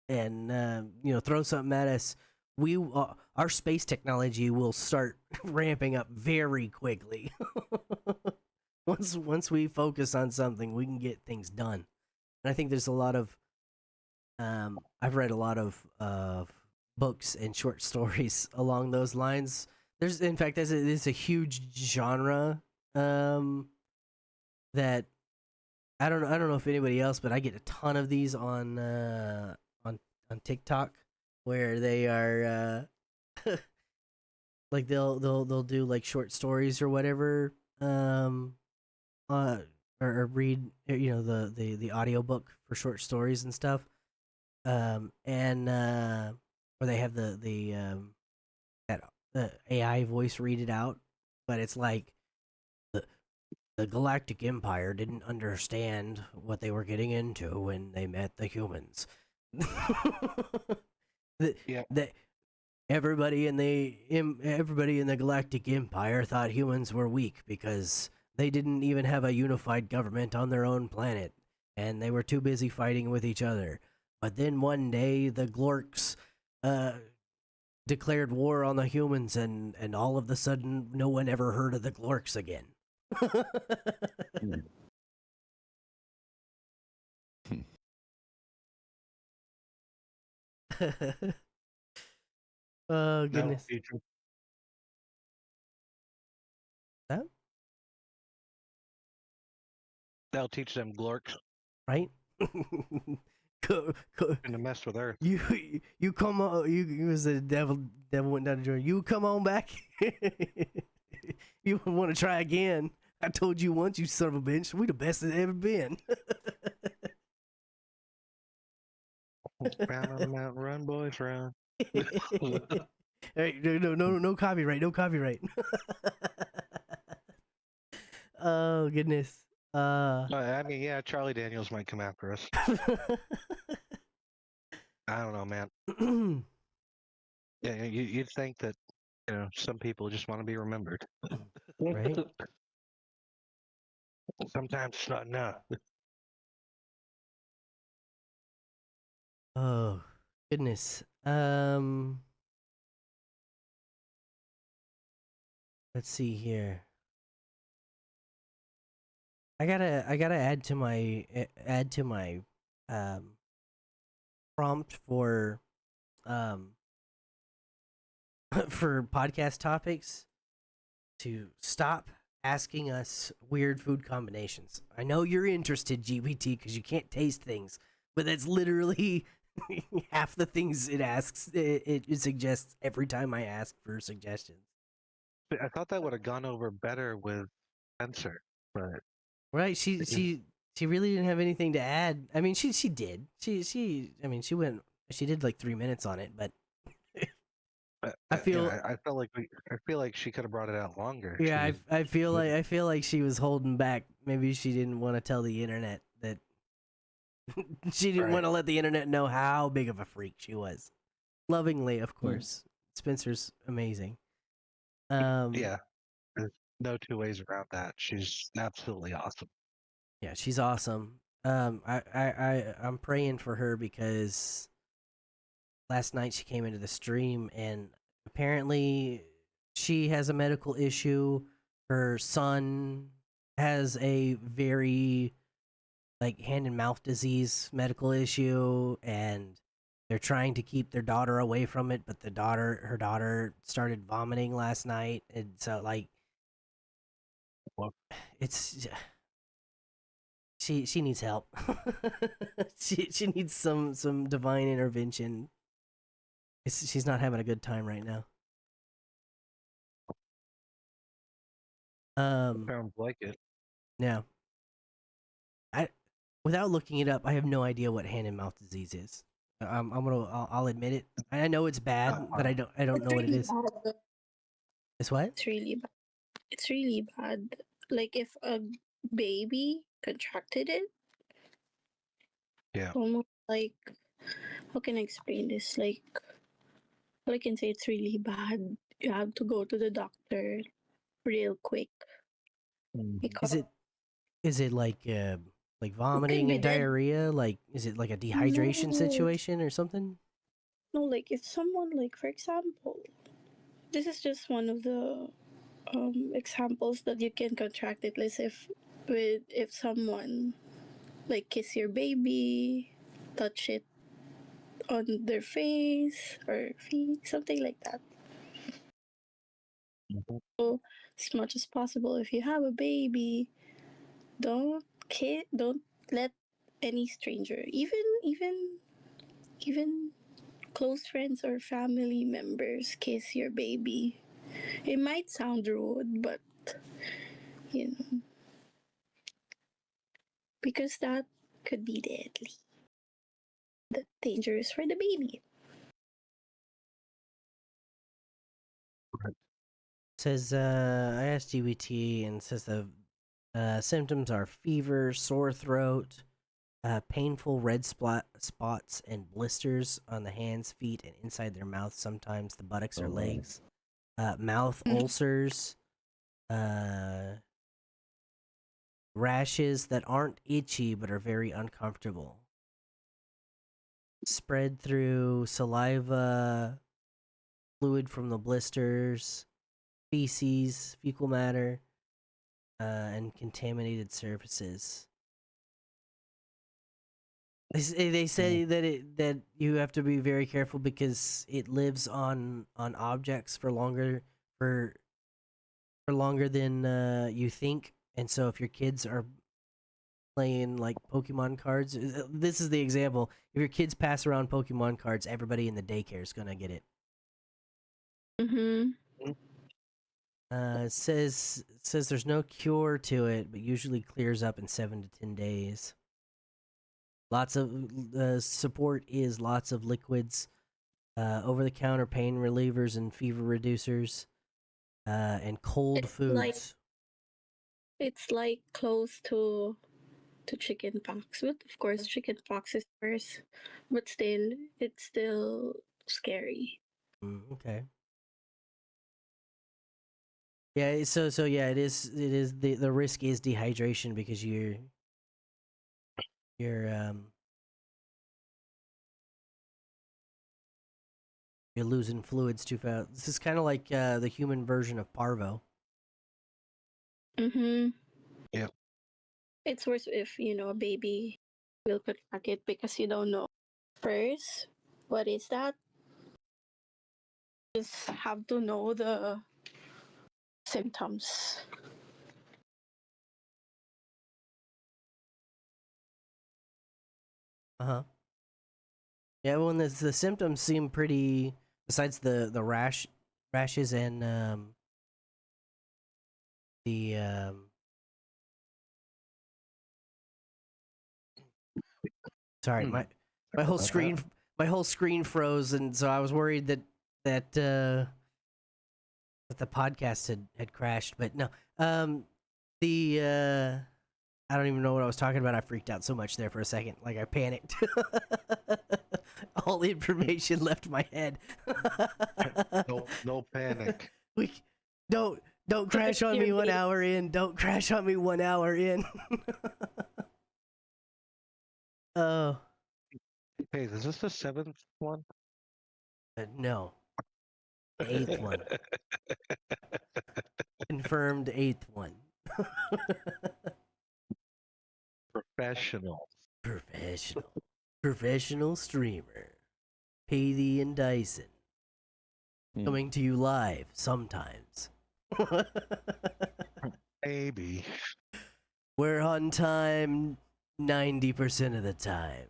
throw something at us, our space technology will start ramping up very quickly. Once we focus on something, we can get things done. And I think there's a lot of I've read a lot of books and short stories along those lines. In fact, there's a huge genre that I don't know if anybody else, but I get a ton of these on TikTok where they are like they'll do like short stories or whatever, or read the audiobook for short stories and stuff, and or they have that AI voice read it out, but it's like the Galactic Empire didn't understand what they were getting into when they met the humans. Yeah. Everybody in the Galactic Empire thought humans were weak because they didn't even have a unified government on their own planet, and they were too busy fighting with each other. But then one day the Glorks declared war on the humans, and all of a sudden no one ever heard of the Glorks again. Oh goodness. That'll teach them glorks Right? and to mess with Earth. You come on. You was the devil went down to Jordan. You come on back. You want to try again? I told you once, you son of a bitch. We the best that ever been. Round on the mountain, run, boys, run. Hey, no copyright, no copyright. Oh goodness. I mean, yeah, Charlie Daniels might come after us. I don't know, man. Yeah, you'd think that some people just want to be remembered. Right? Sometimes it's not enough. Oh goodness. Let's see here. I gotta add to my prompt for for podcast topics to stop asking us weird food combinations. I know you're interested, GBT, because you can't taste things, but that's literally half the things it asks. It suggests every time I ask for suggestions. I thought that would have gone over better with Spencer, but Right? She really didn't have anything to add. I mean, she did. She did like 3 minutes on it, but I feel I feel like she could have brought it out longer. yeah, I feel like she was holding back. Maybe she didn't want to tell the internet that she didn't want to let the internet know how big of a freak she was. Lovingly, of course. Spencer's amazing. Yeah, there's no two ways around that. She's absolutely awesome. Yeah, she's awesome. I'm praying for her because last night she came into the stream and apparently she has a medical issue. Her son has a very like hand and mouth disease medical issue, and they're trying to keep their daughter away from it, but her daughter started vomiting last night, and so like it's she needs help. she needs some divine intervention. She's not having a good time right now. Sounds like it. Yeah. Without looking it up, I have no idea what hand and mouth disease is. I'll admit it. I know it's bad, but I don't know what it is. Bad. It's what? It's really bad. It's really bad. Like if a baby contracted it. Yeah. Almost like, how can I explain this? Like, all I can say, it's really bad. You have to go to the doctor real quick. Because Is it like vomiting and diarrhea? Like, is it like a dehydration situation or something? no, like if someone, like for example, this is just one of the examples that you can contract it. Let's if someone like kiss your baby, touch it on their face or feet, something like that. Mhm. So as much as possible, if you have a baby, don't let any stranger, even close friends or family members, kiss your baby. It might sound rude, but you know, because that could be deadly, dangerous for the baby. Says I asked GBT and says the symptoms are fever, sore throat, painful red spots and blisters on the hands, feet, and inside their mouth. Sometimes the buttocks or Oh, wow. legs. Mouth ulcers. Rashes that aren't itchy but are very uncomfortable. Spread through saliva, fluid from the blisters, feces, fecal matter, and contaminated surfaces. They say that you have to be very careful because it lives on objects for longer than you think, and so if your kids are playing like Pokemon cards, this is the example. If your kids pass around Pokemon cards, everybody in the daycare is gonna get it. Mm-hmm. Says there's no cure to it, but usually clears up in 7 to 10 days. Lots of support is lots of liquids, over-the-counter pain relievers and fever reducers, and cold It's like foods. it's like close to chicken pox, but of course chicken pox is worse. But still, it's still scary. Okay. Yeah. So yeah, it is the risk is dehydration because you're you're losing fluids too fast. This is kind of like the human version of parvo. Mm-hmm. Yeah. It's worse if a baby will contract it because you don't know first what is that. Just have to know the symptoms. Uh-huh. Yeah, well, and the symptoms seem pretty. Besides the rashes and the sorry, Hmm. my Sorry whole about screen that. my whole screen froze, and so I was worried that that the podcast had crashed. But no, the I don't even know what I was talking about. I freaked out so much there for a second, like I panicked. All the information left my head. No panic. we don't crash on Your me 1 baby. hour in. Don't crash on me 1 hour in. Oh, Hey, is this the seventh one? no, the eighth one, confirmed eighth one. Professional. Professional streamer, Patey and Dyson, coming to you live sometimes. Maybe. We're on time 90% of the time.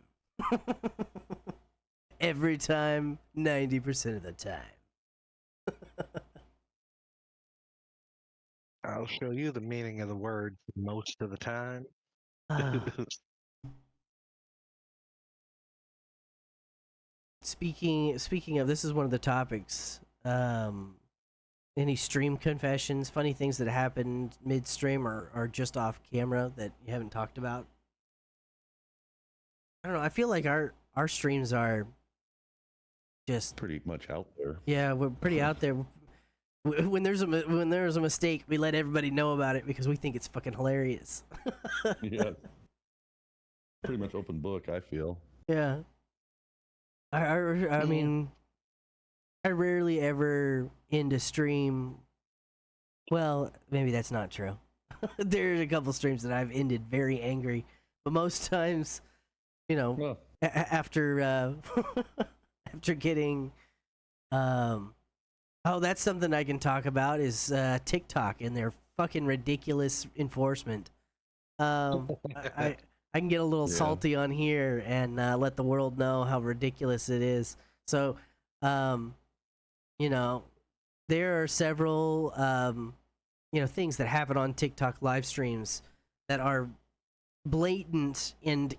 Every time, 90% of the time. I'll show you the meaning of the word most of the time. Ah, speaking of, this is one of the topics. Any stream confessions, funny things that happened midstream or just off camera that you haven't talked about? I don't know. I feel like our streams are just Pretty much out there. yeah, we're pretty out there. When there's a mistake, we let everybody know about it because we think it's fucking hilarious. Yeah. Pretty much open book, I feel. Yeah. I mean, I rarely ever end a stream. Well, maybe that's not true. There's a couple streams that I've ended very angry, but most times, Well, after after getting oh, that's something I can talk about is TikTok and their fucking ridiculous enforcement. I can get a little Yeah. salty on here and let the world know how ridiculous it is. So, you know, there are several things that happen on TikTok live streams that are blatant and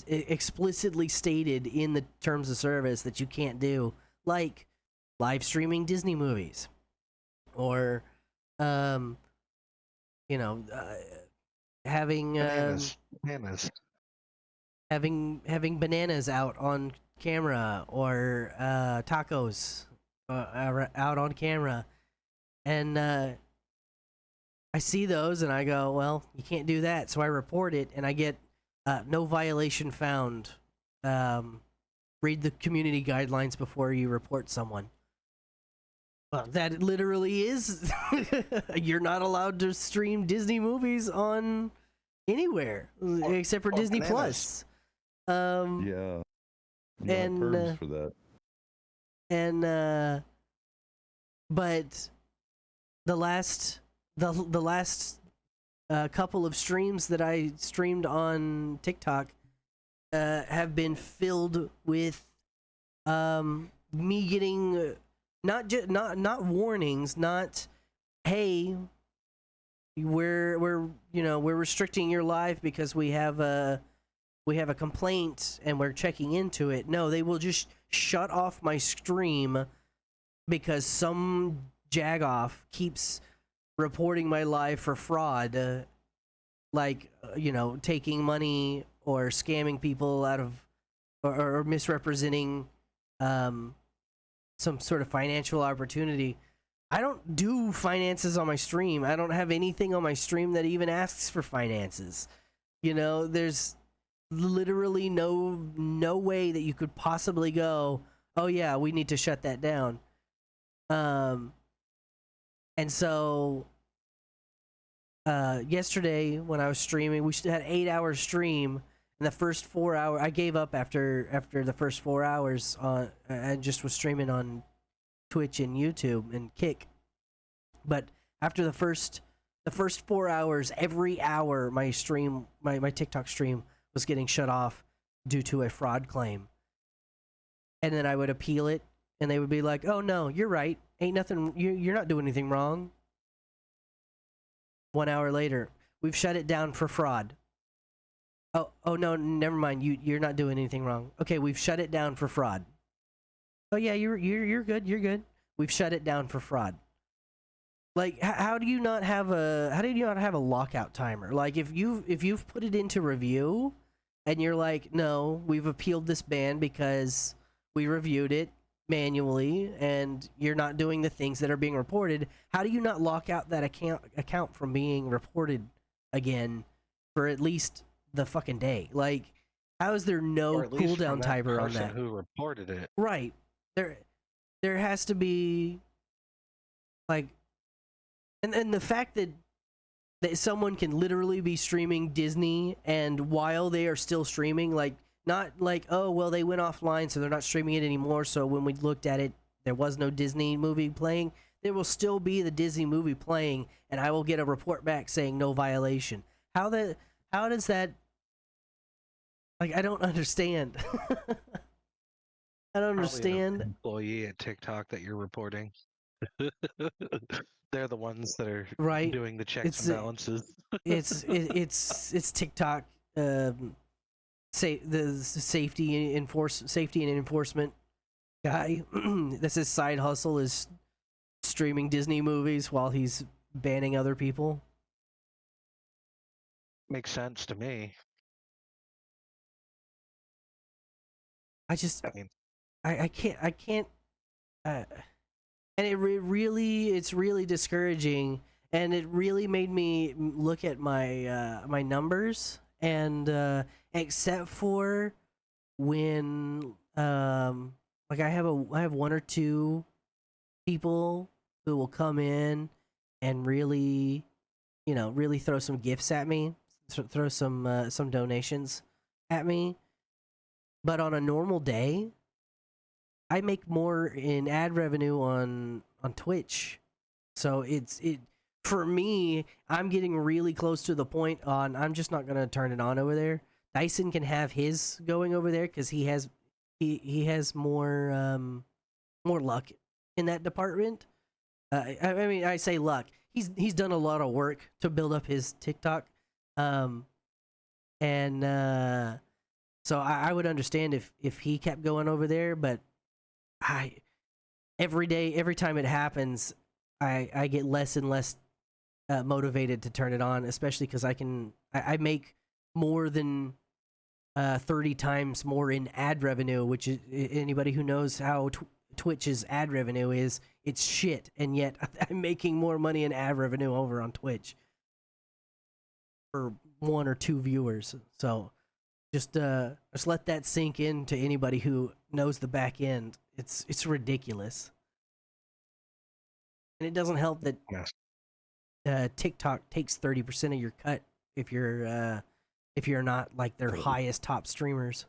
explicitly stated in the terms of service that you can't do, like live streaming Disney movies, or having Bananas. having bananas out on camera, or tacos out on camera, and I see those and I go, well, you can't do that, so I report it and I get no violation found. Read the community guidelines before you report someone. Well, that literally is. You're not allowed to stream Disney movies on anywhere except for or Disney bananas. Plus. yeah. and, Perms for that. And but the last couple of streams that I streamed on TikTok have been filled with me getting not warnings, not, hey, we're restricting your live because we have a complaint and we're checking into it. No, they will just shut off my stream because some jagoff keeps reporting my live for fraud, taking money or scamming people out of, or misrepresenting some sort of financial opportunity. I don't do finances on my stream. I don't have anything on my stream that even asks for finances. There's literally no way that you could possibly go, oh yeah, we need to shut that down. And so yesterday when I was streaming, we had an 8-hour stream, and the first 4 hours I gave up after the first 4 hours. I just was streaming on Twitch and YouTube and Kick. But after the first 4 hours, every hour my TikTok stream was getting shut off due to a fraud claim. And then I would appeal it, and they would be like, "Oh no, you're right. Ain't nothing. You're not doing anything wrong." 1 hour later, we've shut it down for fraud. Oh no, never mind. You're not doing anything wrong. Okay, we've shut it down for fraud. Oh yeah, you're good. You're good. We've shut it down for fraud. Like, how do you not have a lockout timer? Like, if you've put it into review, and you're like, no, we've appealed this ban because we reviewed it manually, and you're not doing the things that are being reported. How do you not lock out that account from being reported again for at least the fucking day? Like, how is there no Or at least from cooldown timer on person that? who reported it. Right. There has to be, like, and the fact that someone can literally be streaming Disney, and while they are still streaming, like, not like, oh well, they went offline so they're not streaming it anymore, so when we looked at it there was no Disney movie playing. There will still be the Disney movie playing, and I will get a report back saying no violation. How does that, like, I don't understand. I don't Probably an understand. employee at TikTok that you're reporting. They're the ones that are Right. doing the checks It's and balances. it's TikTok, the safety and enforcement guy. That's his side hustle, is streaming Disney movies while he's banning other people. Makes sense to me. I just I mean, I can't and it's really discouraging, and it really made me look at my numbers, and except for when like I have one or two people who will come in and really, really throw some gifts at me, throw some donations at me. But on a normal day, I make more in ad revenue on Twitch. So it for me, I'm getting really close to the point on I'm just not gonna turn it on over there. Dyson can have his going over there because he has more luck in that department. I mean, I say luck. He's done a lot of work to build up his TikTok, um, and so I would understand if he kept going over there. But I every day, every time it happens, I get less and less motivated to turn it on, especially because I make more than 30 times more in ad revenue, which is anybody who knows how Twitch's ad revenue is, it's shit, and yet I'm making more money in ad revenue over on Twitch for one or two viewers. So just let that sink in to anybody who knows the back end. It's ridiculous, and it doesn't help that Yes. TikTok takes 30% of your cut if you're not like their highest top streamers.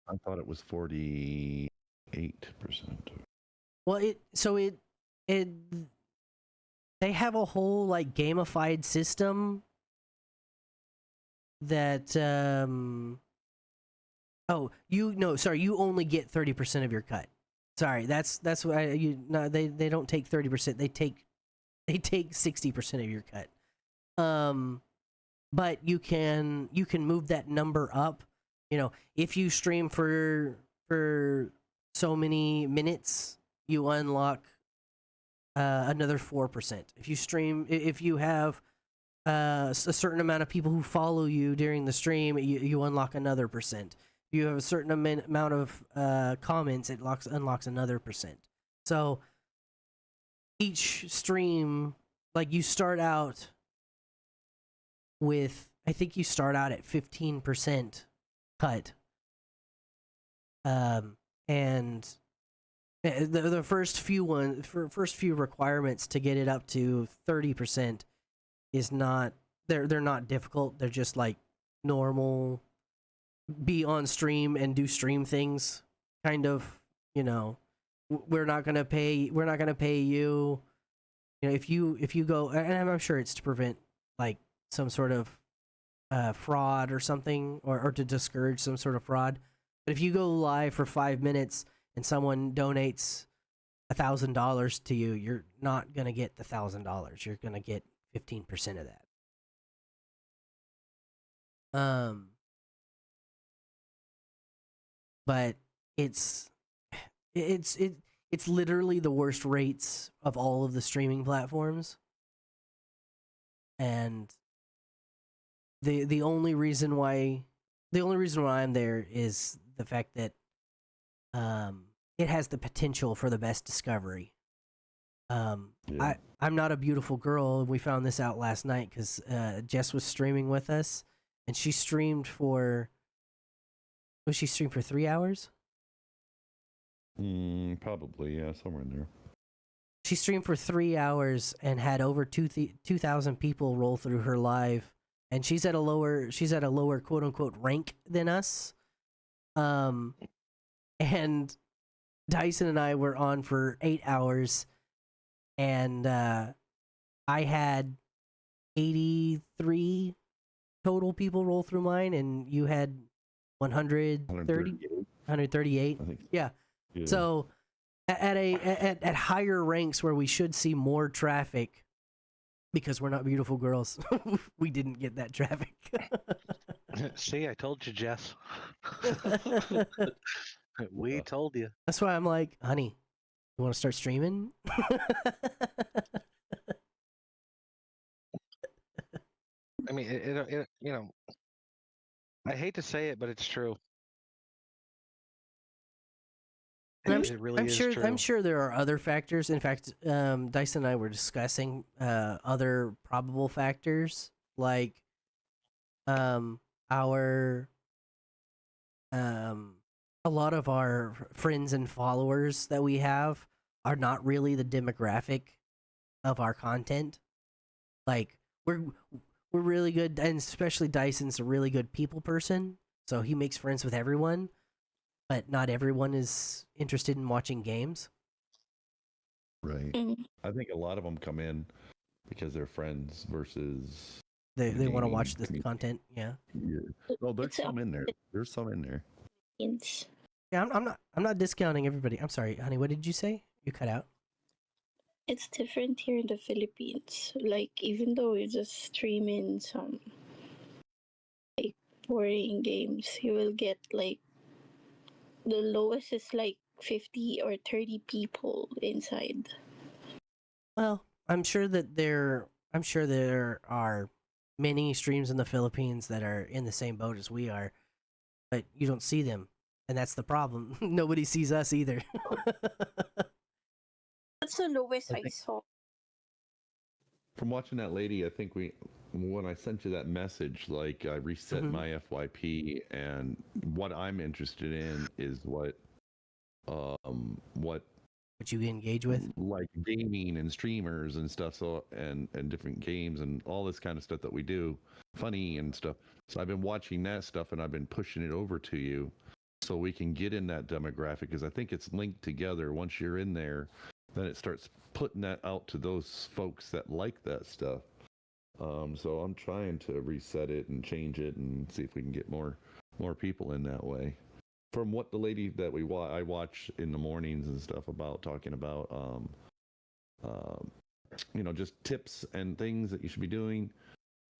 I thought it was 48%. Well, it they have a whole like gamified system that oh, you only get 30% of your cut. Sorry, that's what they don't take 30%. They take 60% of your cut. But you can move that number up. If you stream for so many minutes, you unlock another 4%. If you have a certain amount of people who follow you during the stream, you unlock another percent. If you have a certain amount of comments, it unlocks another percent. So each stream, like you start out with, I think you start out at 15% cut. And the first few requirements to get it up to 30% is not, they're not difficult. They're just like normal, be on stream and do stream things kind of. We're not gonna pay you. If you go, and I'm sure it's to prevent like some sort of fraud or something, or to discourage some sort of fraud. But if you go live for 5 minutes and someone donates $1,000 to you, you're not gonna get the $1,000. You're gonna get 15% of that. But it's literally the worst rates of all of the streaming platforms, and the only reason why I'm there is the fact that it has the potential for the best discovery. Yeah. I'm not a beautiful girl, and we found this out last night because Jess was streaming with us, and she streamed for 3 hours? Probably, yeah, somewhere in there. She streamed for 3 hours and had over 2,000 people roll through her live, and she's at a lower quote unquote rank than us. And Dyson and I were on for 8 hours, and I had 83 total people roll through mine, and you had 138. I think. Yeah. So at higher ranks where we should see more traffic, because we're not beautiful girls, we didn't get that traffic. See, I told you, Jess. We told you. That's why I'm like, honey, you want to start streaming? I mean, I hate to say it, but it's true. And It really I'm is sure true. I'm sure there are other factors. In fact, Dyson and I were discussing other probable factors, like our a lot of our friends and followers that we have are not really the demographic of our content. Like we're really good, and especially Dyson's a really good people person, so he makes friends with everyone, but not everyone is interested in watching games. Right. Mm. I think a lot of them come in because they're friends versus They want to gaming watch this community. content. Yeah. Yeah. Oh, there's It's a some in there. There's some in there. means Yeah, I'm not discounting everybody. I'm sorry, honey. What did you say? You cut out. it's different here in the Philippines. Like even though you just stream in some like boring games, you will get like the lowest is like 50 or 30 people inside. Well, I'm sure there are many streams in the Philippines that are in the same boat as we are, but you don't see them, and that's the problem. Nobody sees us either. That's the lowest I I think- saw. From watching that lady, I think when I sent you that message, like I reset Mhm. my FYP, and what I'm interested in is what What you engage with. like gaming and streamers and stuff, so and different games and all this kind of stuff that we do, funny and stuff. So I've been watching that stuff and I've been pushing it over to you so we can get in that demographic, because I think it's linked together. Once you're in there, then it starts putting that out to those folks that like that stuff. So I'm trying to reset it and change it and see if we can get more people in that way. From what the lady that I watch in the mornings and stuff about, talking about just tips and things that you should be doing,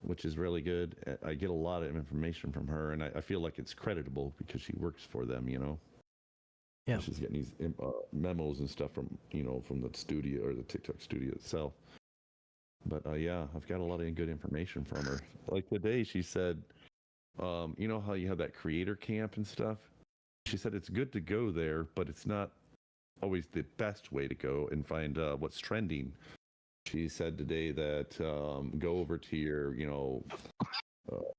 which is really good. I get a lot of information from her, and I feel like it's creditable because she works for them, Yeah. She's getting these memos and stuff from the studio or the TikTok studio itself. But yeah, I've got a lot of good information from her. Like today, she said, you know how you have that creator camp and stuff? She said it's good to go there, but it's not always the best way to go and find what's trending. She said today that go over to your,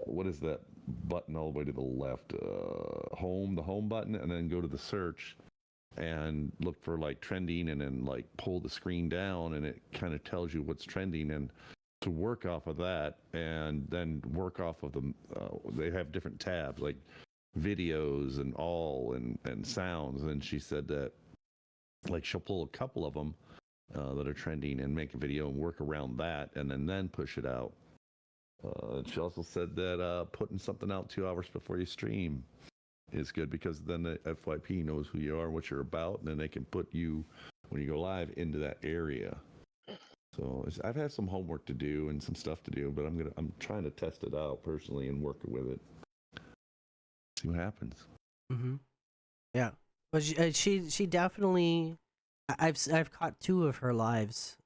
what is that button all the way to the left? The home button, and then go to the search and look for like trending, and then like pull the screen down, and it kind of tells you what's trending, and to work off of that, and then work off of them. They have different tabs like videos and all and sounds, and she said that like she'll pull a couple of them that are trending and make a video and work around that, and then push it out. She also said that putting something out 2 hours before you stream is good, because then the FYP knows who you are, what you're about, and then they can put you, when you go live, into that area. So I've had some homework to do and some stuff to do, but I'm trying to test it out personally and work with it. See what happens. Mm-hmm. Yeah. Well, she definitely. I've caught 2 of her lives.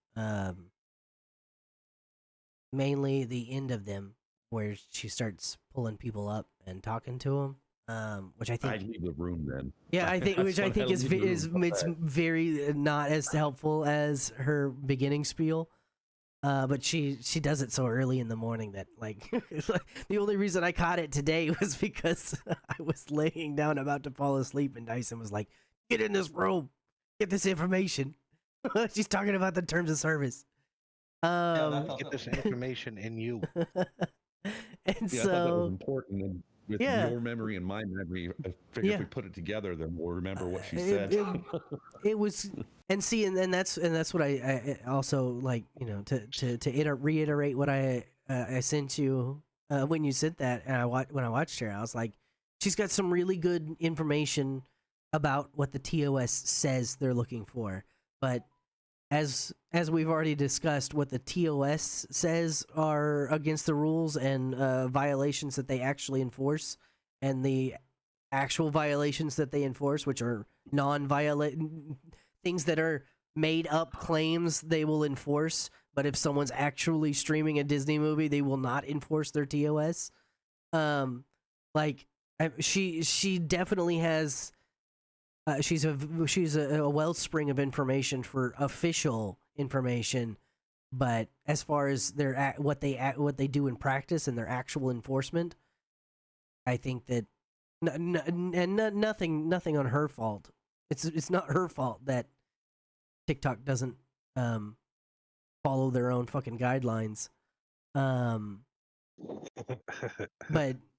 Mainly the end of them, where she starts pulling people up and talking to them. Which I I think. leave the room then. Yeah, I think which I think is it's very not as helpful as her beginning spiel. But she does it so early in the morning that like the only reason I caught it today was because I was laying down about to fall asleep, and Dyson was like, "Get in this room, get this information." She's talking about the terms of service. Get this information in you. And Yeah, I thought that was so important. And with Yeah. your memory and my memory, I figure Yeah. if we put it together, then we'll remember what she it- said. it was, and see, and that's what I also like, to reiterate what I sent you when you said that, and when I watched her, I was like, she's got some really good information about what the TOS says they're looking for, but as we've already discussed, what the TOS says are against the rules and violations that they actually enforce, and the actual violations that they enforce, which are non-violent things that are made up claims they will enforce, but if someone's actually streaming a Disney movie, they will not enforce their TOS. She definitely has. She's a wellspring of information for official information, but as far as what they do in practice and their actual enforcement, I think that nothing on her fault. It's not her fault that TikTok doesn't follow their own fucking guidelines. But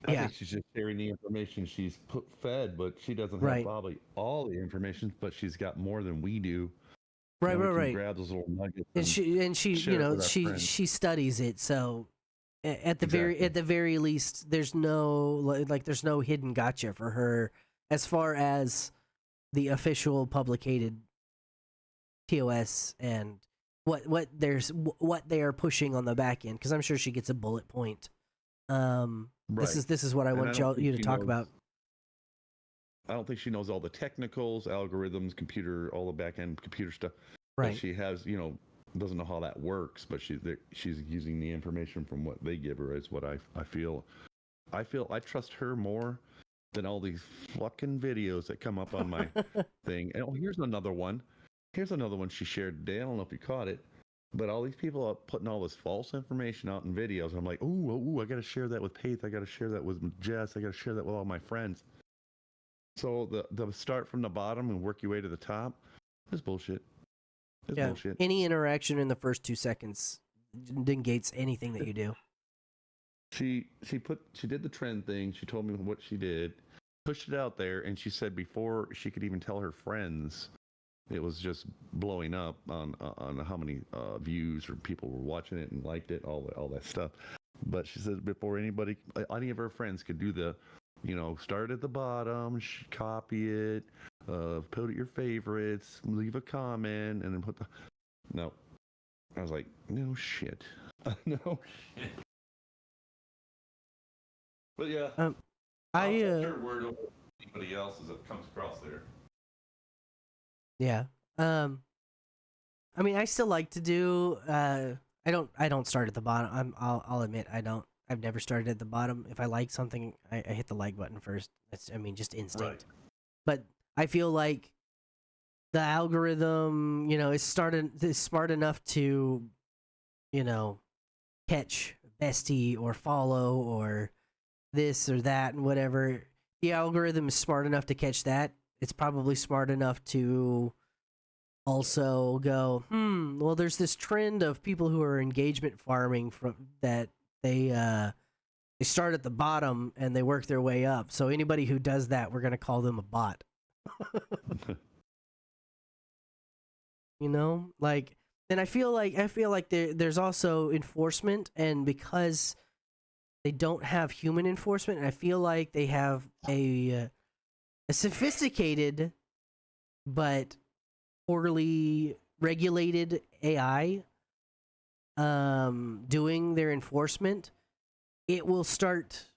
I yeah, think she's just sharing the information she's fed, but she doesn't have right, probably all the information, but she's got more than we do. right, And we right, can right. grab those little nuggets And she, share you it know, with our friends. she studies it. So at the Exactly. very least, there's no like there's no hidden gotcha for her as far as the official publicated TOS and what they are pushing on the back end, because I'm sure she gets a bullet point. Right. This is what I And I want don't think you to she talk knows- about. I don't think she knows all the technicals, algorithms, computer, all the back end computer stuff. Right. But she has, doesn't know how that works, but she's using the information from what they give her is what I feel. I trust her more than all these fucking videos that come up on my thing. And here's another one. Here's another one she shared today. I don't know if you caught it, but all these people are putting all this false information out in videos. I'm like, ooh, I got to share that with Paith. I got to share that with Jess. I got to share that with all my friends. So the start from the bottom and work your way to the top is bullshit. It's bullshit. Any interaction in the first 2 seconds negates anything that you do. She did the trend thing. She told me what she did, pushed it out there, and she said before she could even tell her friends, it was just blowing up on how many views or people were watching it and liked it, all that stuff. But she said before any of her friends could do the, start at the bottom, copy it, put it your favorites, leave a comment, and then put the. No, I was like, no shit, no shit. But yeah, I'll take your word over anybody else's that comes across there. Yeah. I mean, I still like to do. I don't start at the bottom. I'll admit I don't. I've never started at the bottom. If I like something, I hit the like button first. That's, just instinct. Right. But I feel like the algorithm, is smart enough to, catch bestie or follow or this or that and whatever. The algorithm is smart enough to catch that. It's probably smart enough to also go, well, there's this trend of people who are engagement farming from that they start at the bottom and they work their way up. So anybody who does that, we're gonna call them a bot. And I feel like there's also enforcement, and because they don't have human enforcement, and I feel like they have a sophisticated but poorly regulated AI doing their enforcement, it will start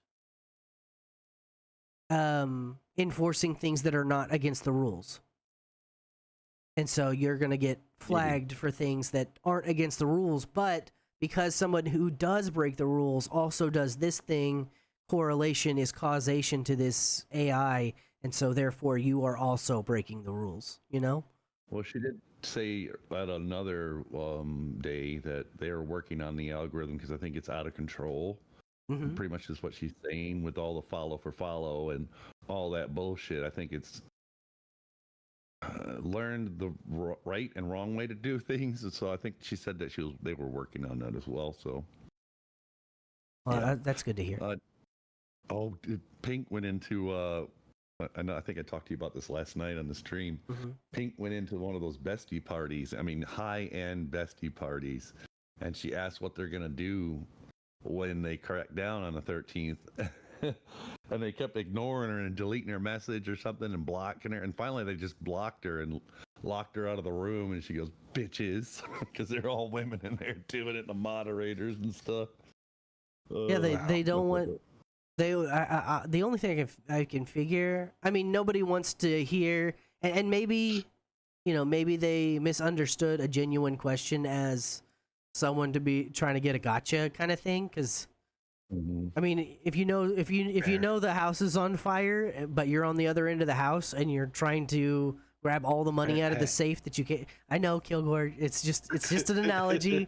enforcing things that are not against the rules. And so you're going to get flagged for things that aren't against the rules, but because someone who does break the rules also does this thing, correlation is causation to this AI, and so therefore you are also breaking the rules, Well, she did say at another day that they're working on the algorithm because I think it's out of control. Mm-hmm. Pretty much is what she's saying with all the follow for follow and all that bullshit. I think it's learned the right and wrong way to do things. And so I think she said that they were working on that as well. So, that's good to hear. Pink went into I think I talked to you about this last night on the stream. Mm-hmm. Pink went into one of those bestie parties. I mean, high-end bestie parties. And she asked what they're going to do when they crack down on the 13th. And they kept ignoring her and deleting her message or something and blocking her. And finally, they just blocked her and locked her out of the room. And she goes, bitches, because they're all women in there doing it, the moderators and stuff. Yeah, they don't want... the only thing I can figure, I mean, nobody wants to hear, and maybe, maybe they misunderstood a genuine question as someone to be trying to get a gotcha kind of thing. Because, I mean, if you know the house is on fire, but you're on the other end of the house and you're trying to grab all the money out of the safe that you can. I know, Kilgore. It's just an analogy.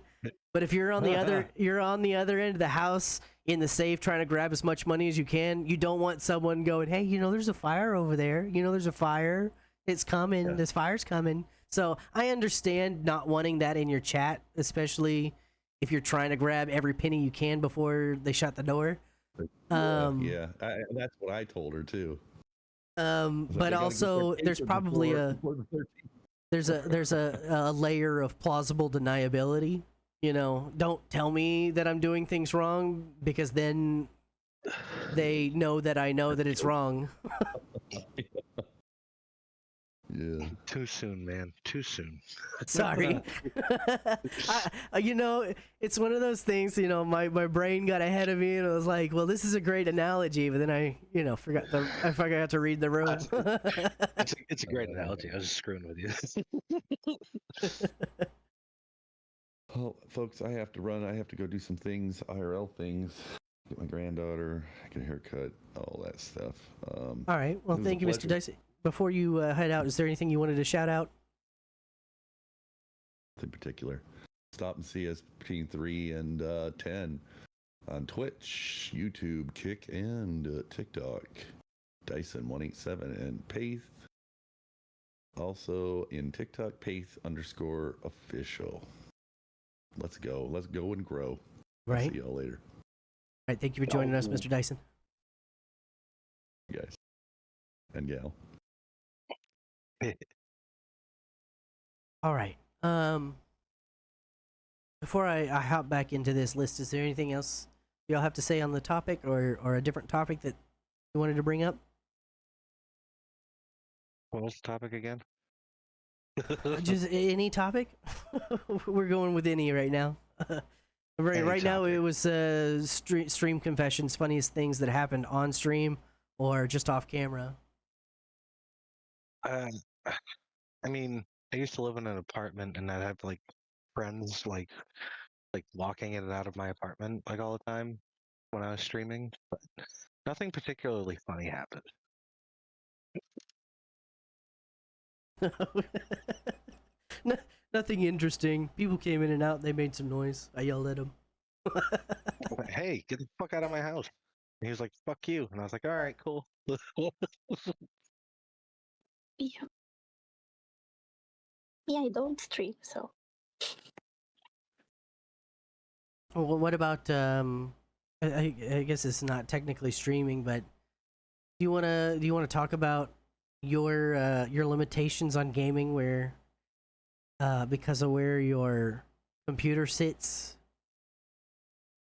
But if you're on the other end of the house in the safe trying to grab as much money as you can, you don't want someone going, "Hey, there's a fire over there. There's a fire. It's coming. Yeah. This fire's coming." So I understand not wanting that in your chat, especially if you're trying to grab every penny you can before they shut the door. That's what I told her too. But also there's probably there's a layer of plausible deniability. Don't tell me that I'm doing things wrong, because then they know that I know that it's wrong. Yeah. Too soon, man. Too soon. Sorry. It's one of those things, my brain got ahead of me and I was like, well, this is a great analogy, but then I forgot to read the room. It's a great analogy. I was just screwing with you. Oh, folks, I have to run. I have to go do some things, IRL things, get my granddaughter, get a haircut, all that stuff. All right. Well, it was thank a you, Mr. pleasure. Dicey. Before you head out, is there anything you wanted to shout out? In particular, stop and see us between 3 and 10 on Twitch, YouTube, Kick, and TikTok. Dyson187 and Paith. Also in TikTok, Paith_official. Let's go and grow. Right. See y'all later. All right. Thank you for joining us, Mr. Dyson. You guys and gal. All right. Before I hop back into this list, is there anything else y'all have to say on the topic, or a different topic that you wanted to bring up? What was the topic again? Just any topic. We're going with any right now. Right now it was stream confessions, funniest things that happened on stream or just off camera. I mean, I used to live in an apartment, and I'd have like friends like walking in and out of my apartment like all the time when I was streaming, but nothing particularly funny happened. Nothing interesting. People came in and out. They made some noise. I yelled at them. I'm like, hey, get the fuck out of my house! And he was like, "Fuck you," and I was like, "All right, cool." Yeah. Yeah, I don't stream, so Well, what about I guess it's not technically streaming, but do you wanna talk about your limitations on gaming, where because of where your computer sits,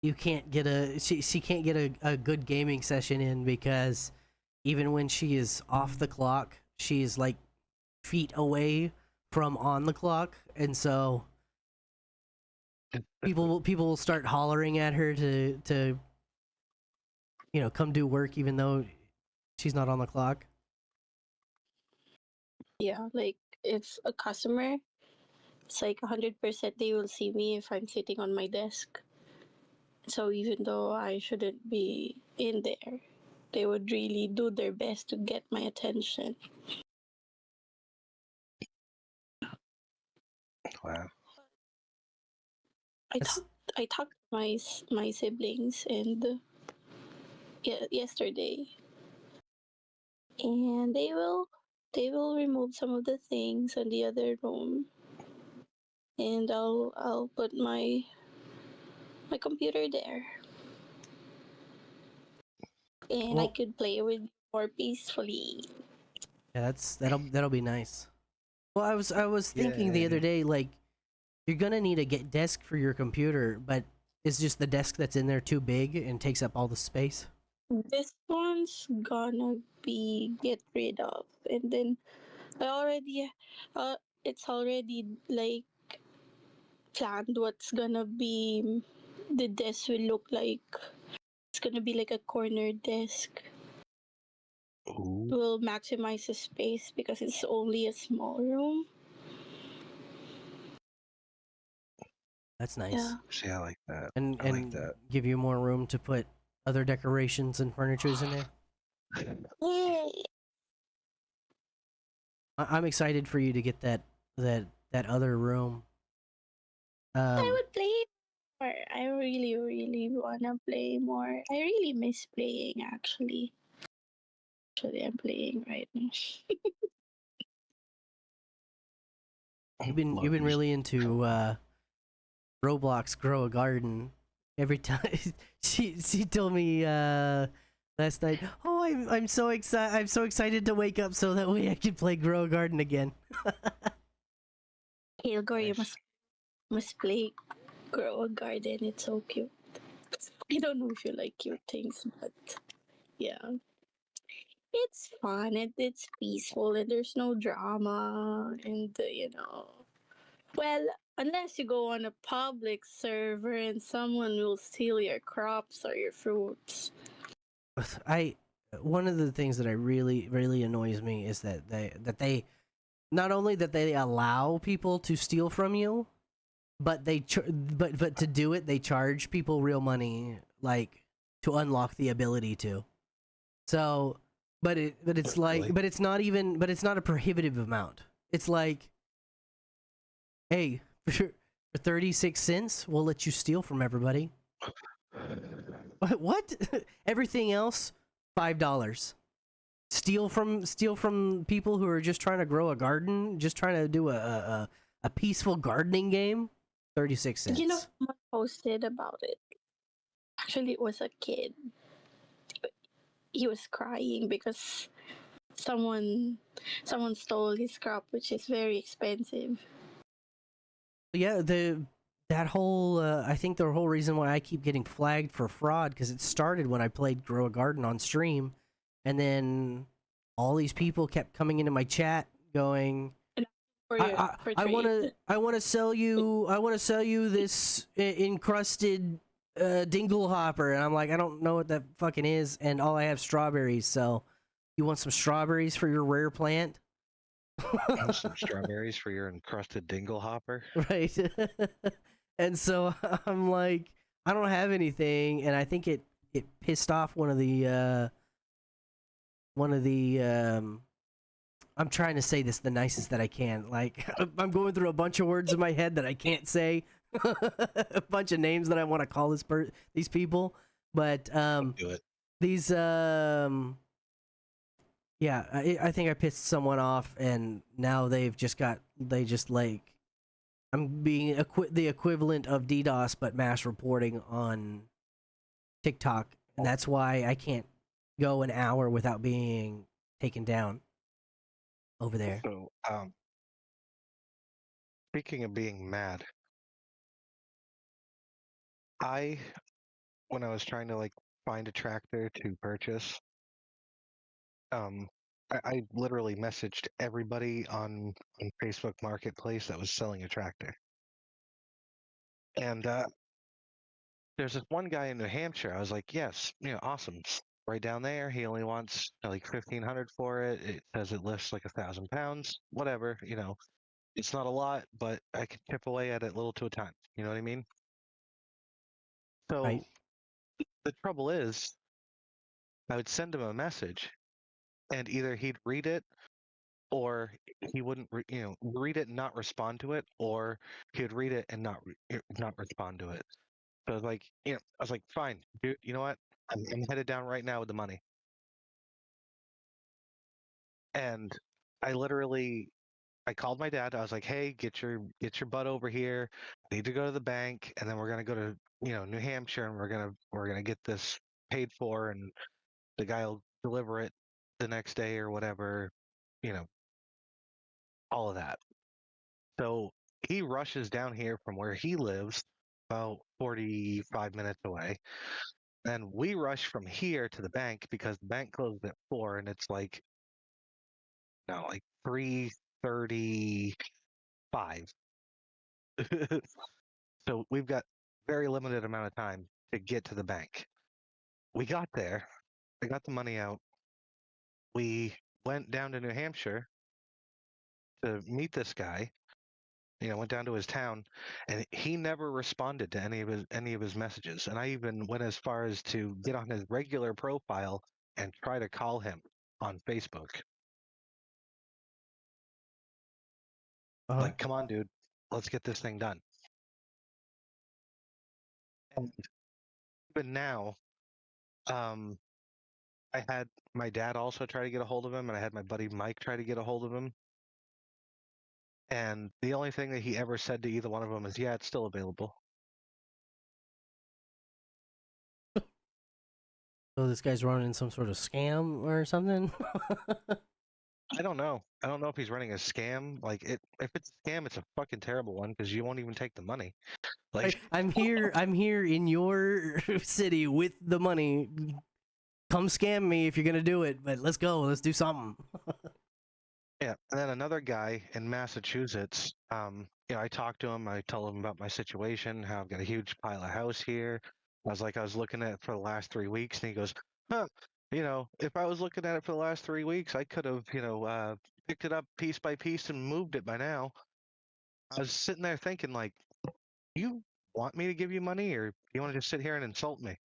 you can't get she can't get a good gaming session in, because even when she is off the clock, she's like feet away from on the clock, and so people will start hollering at her to come do work even though she's not on the clock. yeah, like if a customer, it's like 100% they will see me if I'm sitting on my desk. So even though I shouldn't be in there, they would really do their best to get my attention. Wow. I talked to my siblings and yesterday, and they will remove some of the things in the other room, and I'll put my computer there, and I Well, could play with more peacefully. yeah, that'll be nice. Well, I was thinking the other day, like, you're gonna need a desk for your computer, but is just the desk that's in there too big and takes up all the space? This one's gonna be get rid of, and then I already it's already like planned what's gonna be the desk will look like. It's gonna be like a corner desk. Ooh. Will maximize the space because it's only a small room. That's nice. Yeah. See, I like that. And I like that. give you more room to put other decorations and furnitures in there. Yay! I'm excited for you to get that other room. I would play more. I really, really wanna play more. I really miss playing actually. Actually, I'm playing right now. You've been really into Roblox Grow a Garden. Every time she told me last night, "Oh, I'm so excited! I'm so excited to wake up so that way I can play Grow a Garden again." Kilgore, you Nice. must play Grow a Garden. It's so cute. I don't know if you like cute things, but yeah, it's fun and it's peaceful and there's no drama and well, unless you go on a public server and someone will steal your crops or your fruits. I One of the things that I really annoys me is that they not only that they allow people to steal from you, but but to do it they charge people real money, like to unlock the ability to. So, but it's like Really? but it's not even but it's not a prohibitive amount. It's like, hey, for 36 cents, we'll let you steal from everybody. What? Everything else, $5. Steal from people who are just trying to grow a garden, just trying to do a peaceful gardening game. 36 You know, cents. someone posted about it. Actually, it was a kid. He was crying because someone someone stole his crop, which is very expensive. Yeah, the that whole I think the whole reason why I keep getting flagged for fraud, because it started when I played Grow a Garden on stream, and then all these people kept coming into my chat going, For you, for trade. I want to sell you this encrusted dingle hopper, and I'm like, I don't know what that fucking is, and all I have strawberries. So, you want some strawberries for your rare plant? Want some strawberries for your encrusted dingle hopper? Right. And so I'm like, I don't have anything, and I think it pissed off one of the I'm trying to say this the nicest that I can. Like, I'm going through a bunch of words in my head that I can't say. A bunch of names that I want to call these people, but Do it. these yeah, I think I pissed someone off, and now they just like, I'm being the equivalent of DDoS but mass reporting on TikTok, and that's why I can't go an hour without being taken down over there. So, speaking of being mad, I when I was trying to like find a tractor to purchase, um, I literally messaged everybody on Facebook Marketplace that was selling a tractor, and there's this one guy in New Hampshire. I was like, yes, awesome. Right down there, he only wants like 1,500 for it. It says it lifts like 1,000 pounds. Whatever, it's not a lot, but I can chip away at it little to a time. You know what I mean? Right. So the trouble is, I would send him a message, and either he'd read it, or he wouldn't, read it and not respond to it, or he'd read it and not respond to it. So I was like, fine, dude, you know what? I'm headed down right now with the money. And I literally I called my dad. I was like, "Hey, get your butt over here. I need to go to the bank, and then we're gonna go to New Hampshire, and we're gonna get this paid for, and the guy will deliver it the next day or whatever, you know, all of that." So he rushes down here from where he lives, about 45 minutes away. And we rush from here to the bank because the bank closed at 4, and it's like, no, like 3:35. So we've got very limited amount of time to get to the bank. We got there. I got the money out. We went down to New Hampshire to meet this guy. Went down to his town, and he never responded to any of his messages. And I even went as far as to get on his regular profile and try to call him on Facebook. Like, come on, dude, let's get this thing done. And even now, I had my dad also try to get a hold of him, and I had my buddy Mike try to get a hold of him. And the only thing that he ever said to either one of them is, "Yeah, it's still available." So this guy's running some sort of scam or something. I don't know. I don't know if he's running a scam. Like, if it's a scam, it's a fucking terrible one because you won't even take the money. Like, I'm here in your city with the money. Come scam me if you're gonna do it, but let's go. Let's do something. yeah. And then another guy in Massachusetts, I talked to him. I told him about my situation, how I've got a huge pile of house here. I was looking at it for the last 3 weeks, and he goes, huh, if I was looking at it for the last 3 weeks, I could have, picked it up piece by piece and moved it by now. I was sitting there thinking, like, you want me to give you money, or you want to just sit here and insult me?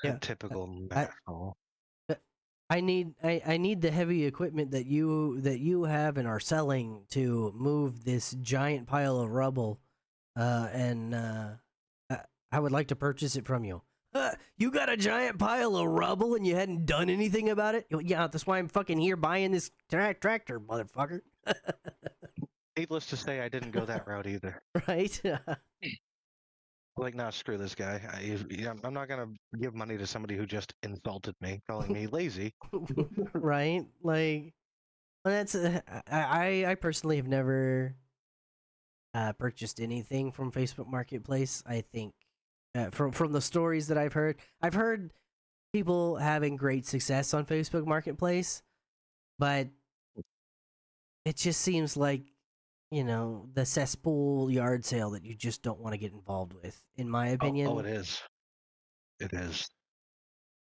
Yeah. Typical I, asshole. I need the heavy equipment that you have and are selling to move this giant pile of rubble, and I would like to purchase it from you. You got a giant pile of rubble and you hadn't done anything about it? Yeah, that's why I'm fucking here buying this tractor, motherfucker. Needless to say, I didn't go that route either. Right? Like, nah, screw this guy. I'm not gonna give money to somebody who just insulted me, calling me lazy. Right? Like, well, that's I personally have never purchased anything from Facebook Marketplace. I think from the stories that I've heard people having great success on Facebook Marketplace, but it just seems like the cesspool yard sale that you just don't want to get involved with. In my opinion, Oh, it is. It is.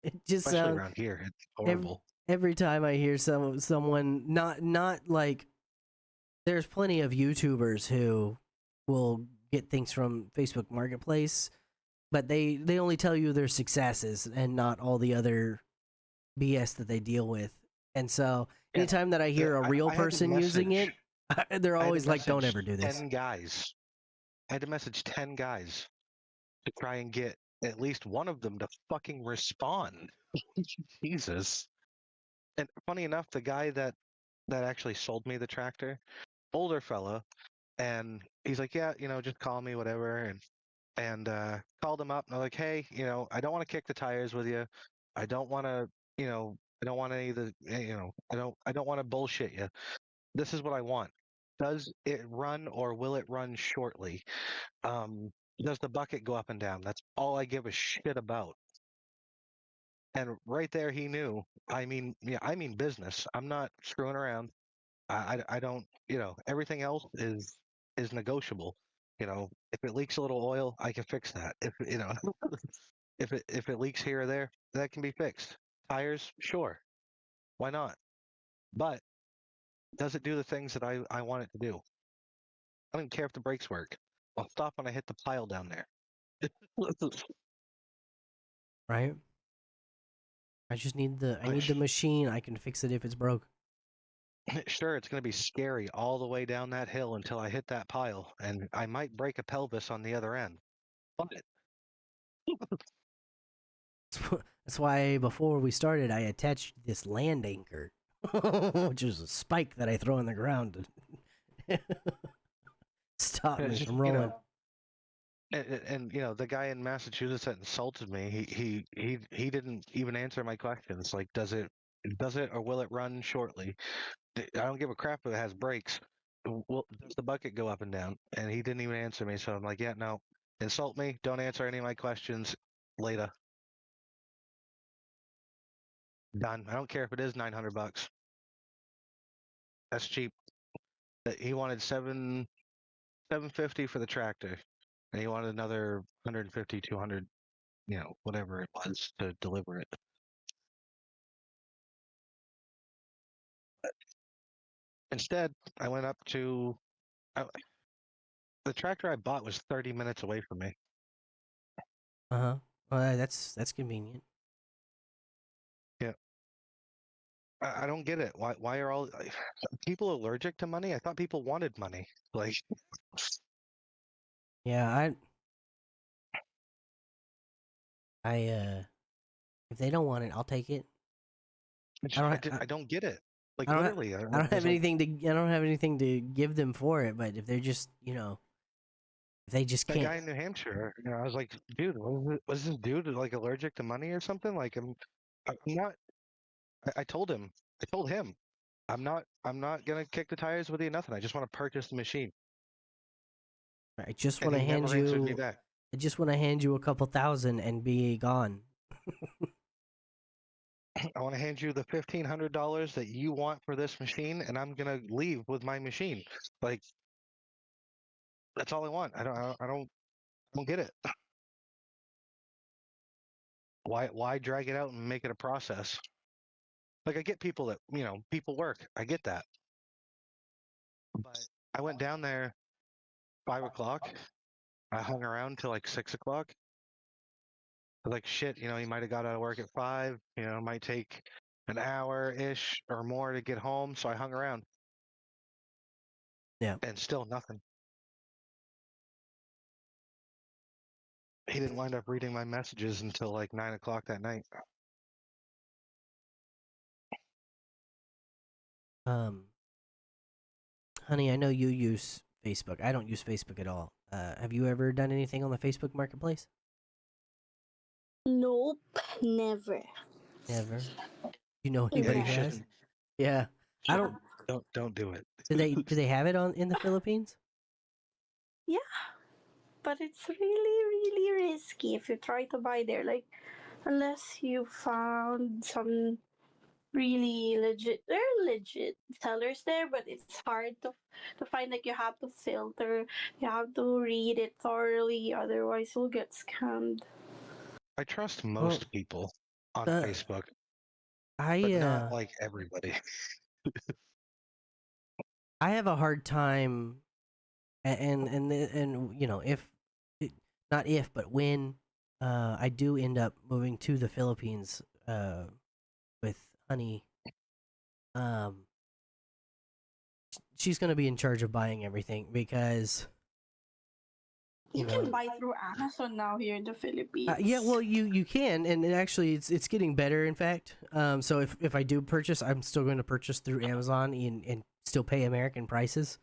it just Especially sounds around here, it's every, horrible. every time I hear someone not like there's plenty of YouTubers who will get things from Facebook Marketplace, but they only tell you their successes and not all the other BS that they deal with. And so Yeah, anytime that I hear a real I had to person using it, they're I had to always like, "Don't message ever do this." 10 guys. I had to message 10 guys to try and get at least one of them to fucking respond. Jesus. And funny enough, the guy that actually sold me the tractor, older fella, and he's like, yeah, just call me, whatever. And called him up, and I'm like, hey, I don't want to kick the tires with you. I don't want to, I don't want any of the, I don't want to bullshit you. This is what I want. Does it run, or will it run shortly? Does the bucket go up and down? That's all I give a shit about. And right there, he knew. I mean, yeah, I mean business. I'm not screwing around. I don't, everything else is negotiable. If it leaks a little oil, I can fix that. If if it leaks here or there, that can be fixed. Tires, sure, why not? But does it do the things that I want it to do? I don't care if the brakes work. I'll stop when I hit the pile down there. Right? I just need I But need the machine. I can fix it if it's broke. sure, it's going to be scary all the way down that hill until I hit that pile, and I might break a pelvis on the other end. But That's why before we started, I attached this land anchor, which is a spike that I throw in the ground to stop it's me just, from rolling. and the guy in Massachusetts that insulted me, he didn't even answer my questions. Like, does it or will it run shortly? I don't give a crap if it has brakes. Does the bucket go up and down? And he didn't even answer me. So I'm like, yeah, no, insult me. Don't answer any of my questions. Later. Done. I don't care if it is $900. That's cheap. He wanted 750 for the tractor, and he wanted another 150, 200, whatever it was to deliver it. Instead, I went up to the tractor I bought was 30 minutes away from me. Uh huh. Well, that's convenient. Yeah. I don't get it. Why are all people allergic to money? I thought people wanted money. Like, Yeah, if they don't want it, I'll take it. I don't get it. Like I don't literally, I don't there's have anything to I don't have anything to give them for it, but if they're just, if they just that can't. guy in New Hampshire. I was like, dude, was this dude like allergic to money or something? Like, I'm not. I told him. I told him, I'm not gonna kick the tires with you. Nothing. I just want to purchase the machine. I just And want to he hand never answered me you back. I just want to hand you a couple thousand and be gone. I want to hand you the $1,500 that you want for this machine, and I'm gonna leave with my machine. Like, that's all I want. I don't get it. Why drag it out and make it a process? Like, I get people that people work. I get that, but I went down there 5 o'clock. I hung around till like 6 o'clock. Like shit, he might have got out of work at 5. It might take an hour ish or more to get home. So I hung around, Yeah. and still nothing. He didn't wind up reading my messages until like 9 o'clock that night. Honey, I know you use Facebook. I don't use Facebook at all. Have you ever done anything on the Facebook Marketplace? Nope, never. Never. You know Yeah, anybody you who Yeah. has? shouldn't. Yeah. I don't. Don't do it. Do they have it in the Philippines? Yeah, but it's really, really risky if you try to buy there. Like, unless you found some really legit, there are legit sellers there, but it's hard to find. Like, you have to filter, you have to read it thoroughly, otherwise you'll get scammed. I trust Well, most people on uh, Facebook, I but not like everybody. I have a hard time, and if not if but when I do end up moving to the Philippines with Honey, um she's gonna be in charge of buying everything because You can buy through Amazon now here in the Philippines. yeah, well, you can, and actually, it's getting better. In fact, so if I do purchase, I'm still going to purchase through Amazon and still pay American prices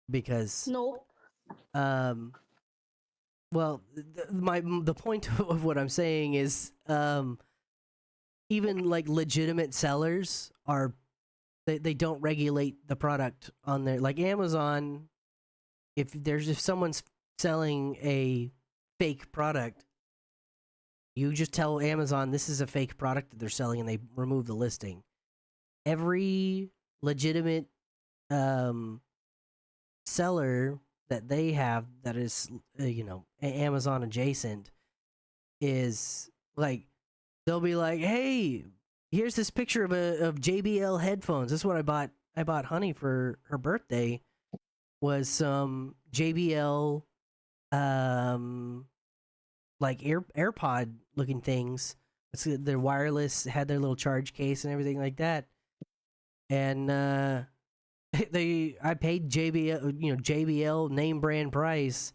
because Nope. well, the point of what I'm saying is even like legitimate sellers are they don't regulate the product on their, like Amazon. If someone's selling a fake product, you just tell Amazon this is a fake product that they're selling, and they remove the listing. Every legitimate seller that they have that is Amazon adjacent is like, they'll be like, hey, here's this picture of JBL headphones. This is what I bought Honey for her birthday, was some JBL like AirPod looking things. They're wireless, had their little charge case and everything like that. And I paid JBL name brand price,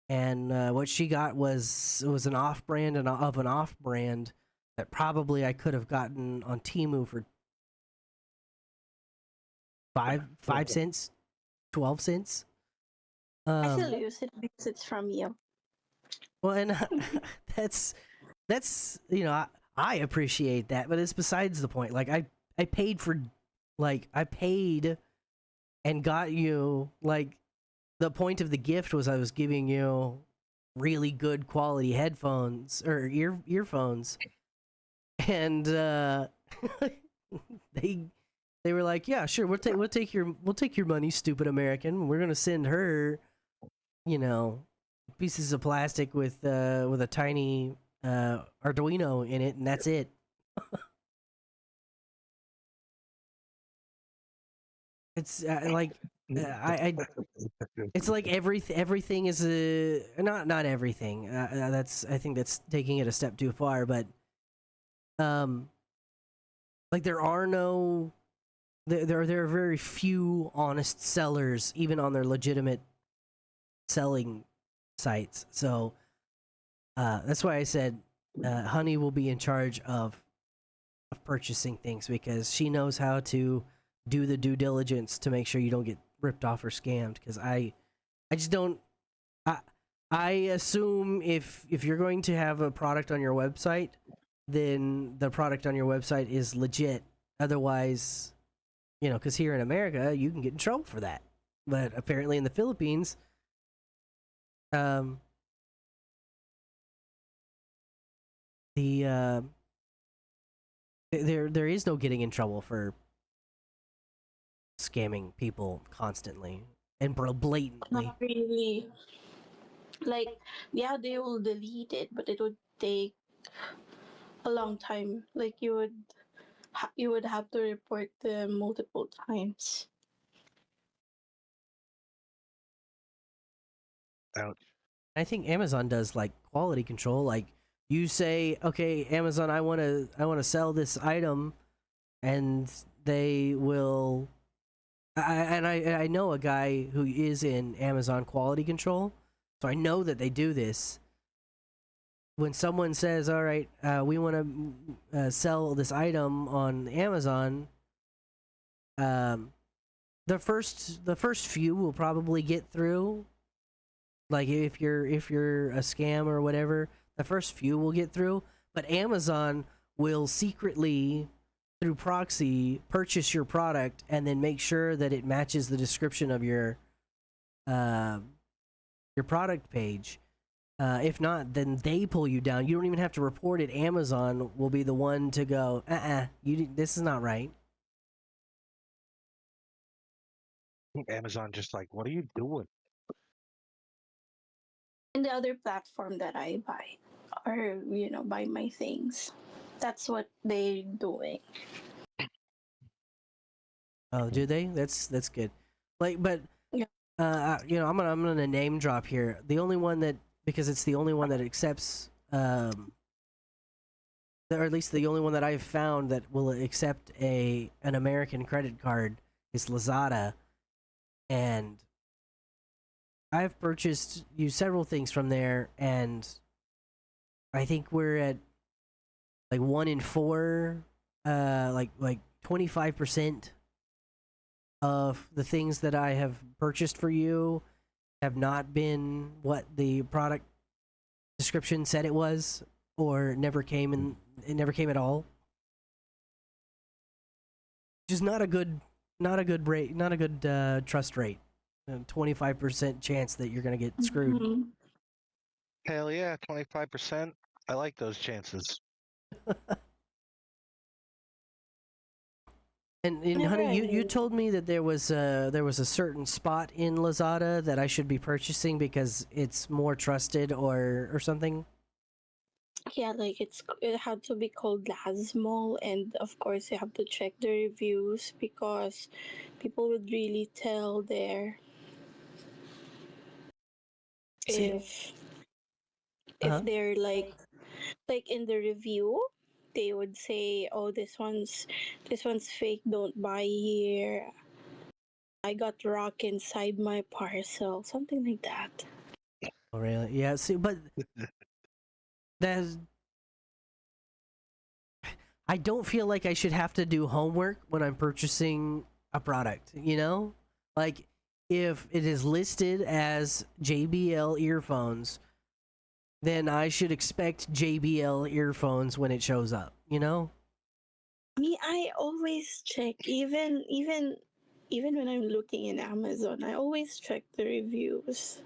and what she got was an off brand and of an off brand that probably I could have gotten on Temu for 5 cents, 12 cents. I still use it because it's from you. Well, and that's I appreciate that, but it's besides the point. Like I paid for, like I paid and got you, like the point of the gift was I was giving you really good quality headphones or earphones, and they were like, yeah, sure, we'll take your money, stupid American. We're gonna send her, pieces of plastic with a tiny Arduino in it, and that's it. It's I it's like everything is a not everything. That's, I think that's taking it a step too far, but Like there are very few honest sellers even on their legitimate selling sites. So that's why I said Honey will be in charge of purchasing things, because she knows how to do the due diligence to make sure you don't get ripped off or scammed. Because I just don't. I assume if you're going to have a product on your website, then the product on your website is legit. Otherwise, because here in America you can get in trouble for that, but apparently in the Philippines, the there is no getting in trouble for scamming people constantly and blatantly. Not really. Like, yeah, they will delete it, but it would take a long time. Like you would have to report them multiple times. Ouch. I think Amazon does like quality control. Like you say, okay, Amazon, I want to sell this item, and they will. I know a guy who is in Amazon quality control, so I know that they do this. When someone says, "All right, we want to sell this item on Amazon," the first few will probably get through. Like if you're a scam or whatever, the first few will get through. But Amazon will secretly, through proxy, purchase your product and then make sure that it matches the description of your product page. If not, then they pull you down. You don't even have to report it. Amazon will be the one to go, this is not right. Amazon just like, what are you doing? And the other platform that I buy, or buy my things, that's what they're doing. Oh, do they? That's good. Like, but Yeah. I'm gonna name drop here. The only one that, because it's the only one that accepts, or at least the only one that I've found that will accept an American credit card, is Lazada, and I've purchased several things from there, and I think we're at like 1 in 4, like 25% of the things that I have purchased for you have not been what the product description said it was, or never came in. It never came at all. Just not a good rate, not a good trust rate. 25% chance that you're gonna get screwed. Mhm. Hell yeah, 25%. I like those chances. And Whenever Honey, you I- told me that there was a certain spot in Lazada that I should be purchasing because it's more trusted, or something. Yeah, like it had to be called Lazmall, and of course you have to check the reviews because people would really tell there See, if uh-huh. they're like in the review, they would say, "Oh, this one's fake. Don't buy here. I got rock inside my parcel," something like that. Oh, really? Yeah. See, but that's, I don't feel like I should have to do homework when I'm purchasing a product. Like if it is listed as JBL earphones, then I should expect JBL earphones when it shows up. Me, I always check, even when I'm looking in Amazon, I always check the reviews.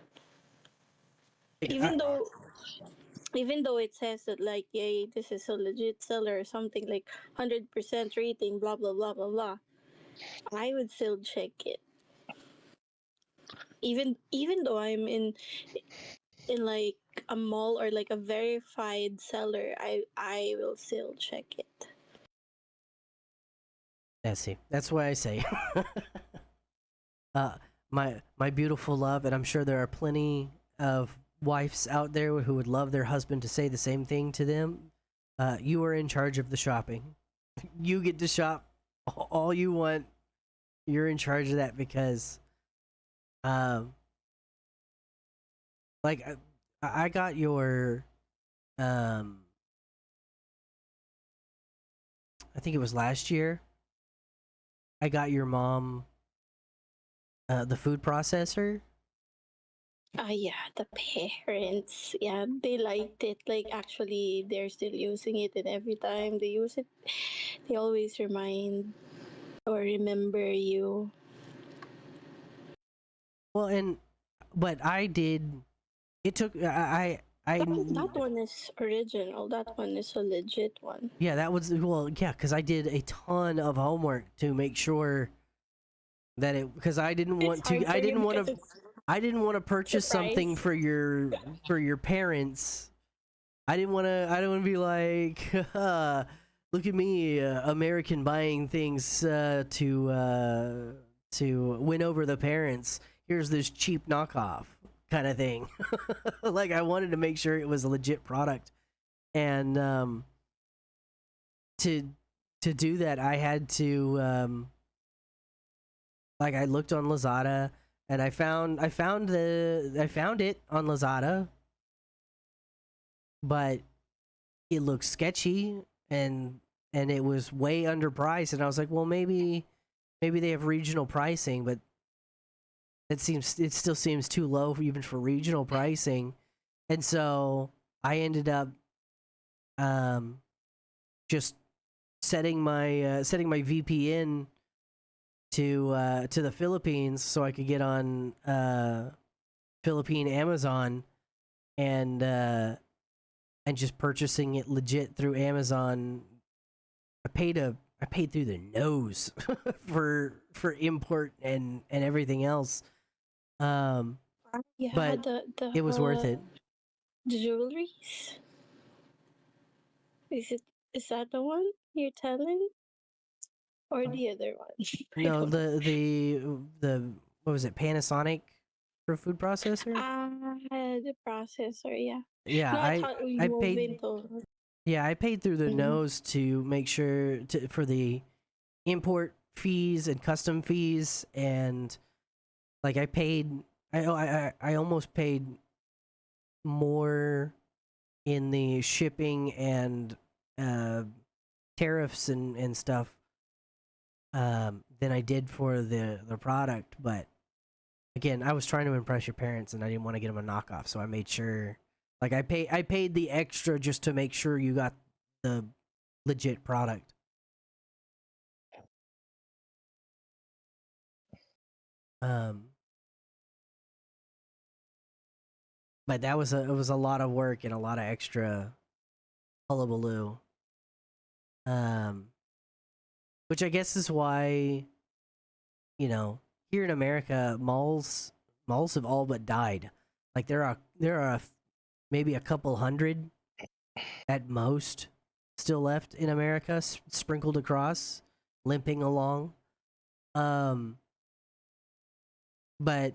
Even though it says that, like, yay, this is a legit seller or something, like 100% rating, blah blah blah blah blah, I would still check it. Even though I'm in like a mall or like a verified seller, I will still check it. see. That's why I say, uh, my beautiful love, and I'm sure there are plenty of wives out there who would love their husband to say the same thing to them. You are in charge of the shopping. you get to shop all you want. You're in charge of that because, um, like I got your, um, I think it was last year. I got your mom, the food processor. Yeah, the parents, yeah, they liked it. Like, actually, they're still using it, and every time they use it, they always remind or remember you. Well, but I did. It took That one is original. That one is a legit one. yeah, that was well, yeah, because I did a ton of homework to make sure that it because I didn't It's want to hard for you because it's I didn't want to purchase something surprise. for your parents. I didn't want to be like, look at me, American buying things to win over the parents. Here's this cheap knockoff kind of thing. Like I wanted to make sure it was a legit product, and to do that, I had to like I looked on Lazada and I found it on Lazada, but it looked sketchy and it was way underpriced, and I was like, well, maybe they have regional pricing, but it still seems too low even for regional pricing, and so I ended up um just setting my VPN to the Philippines so I could get on Philippine Amazon and just purchasing it legit through Amazon. I paid through the nose for import and everything else. Um, Yeah, but it was worth it. the jewelries. Is that the one you're telling, or the other one? I No, don't know. the what was it? Panasonic for food processor? The processor. Yeah. Yeah, No, I thought I you were paid into. yeah, I paid through the Mhm. nose to make sure for the import fees and custom fees, and like I paid I almost paid more in the shipping and uh tariffs and stuff than I did for the product, but again, I was trying to impress your parents and I didn't want to get them a knockoff, so I made sure like I paid the extra just to make sure you got the legit product. Um but it was a lot of work and a lot of extra hullabaloo. Um which I guess is why, you know, here in America, malls have all but died. Like there are maybe a couple hundred at most still left in America, sprinkled across, limping along. Um, but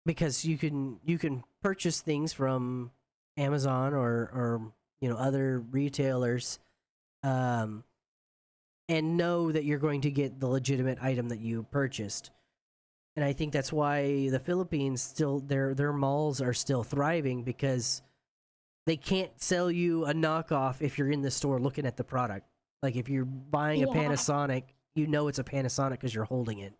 because you can purchase things from Amazon or you know other retailers, um, and know that you're going to get the legitimate item that you purchased. And I think that's why the Philippines still their malls are still thriving because they can't sell you a knockoff if you're in the store looking at the product. Like if you're buying a Yeah. Panasonic, you know it's a Panasonic because you're holding it.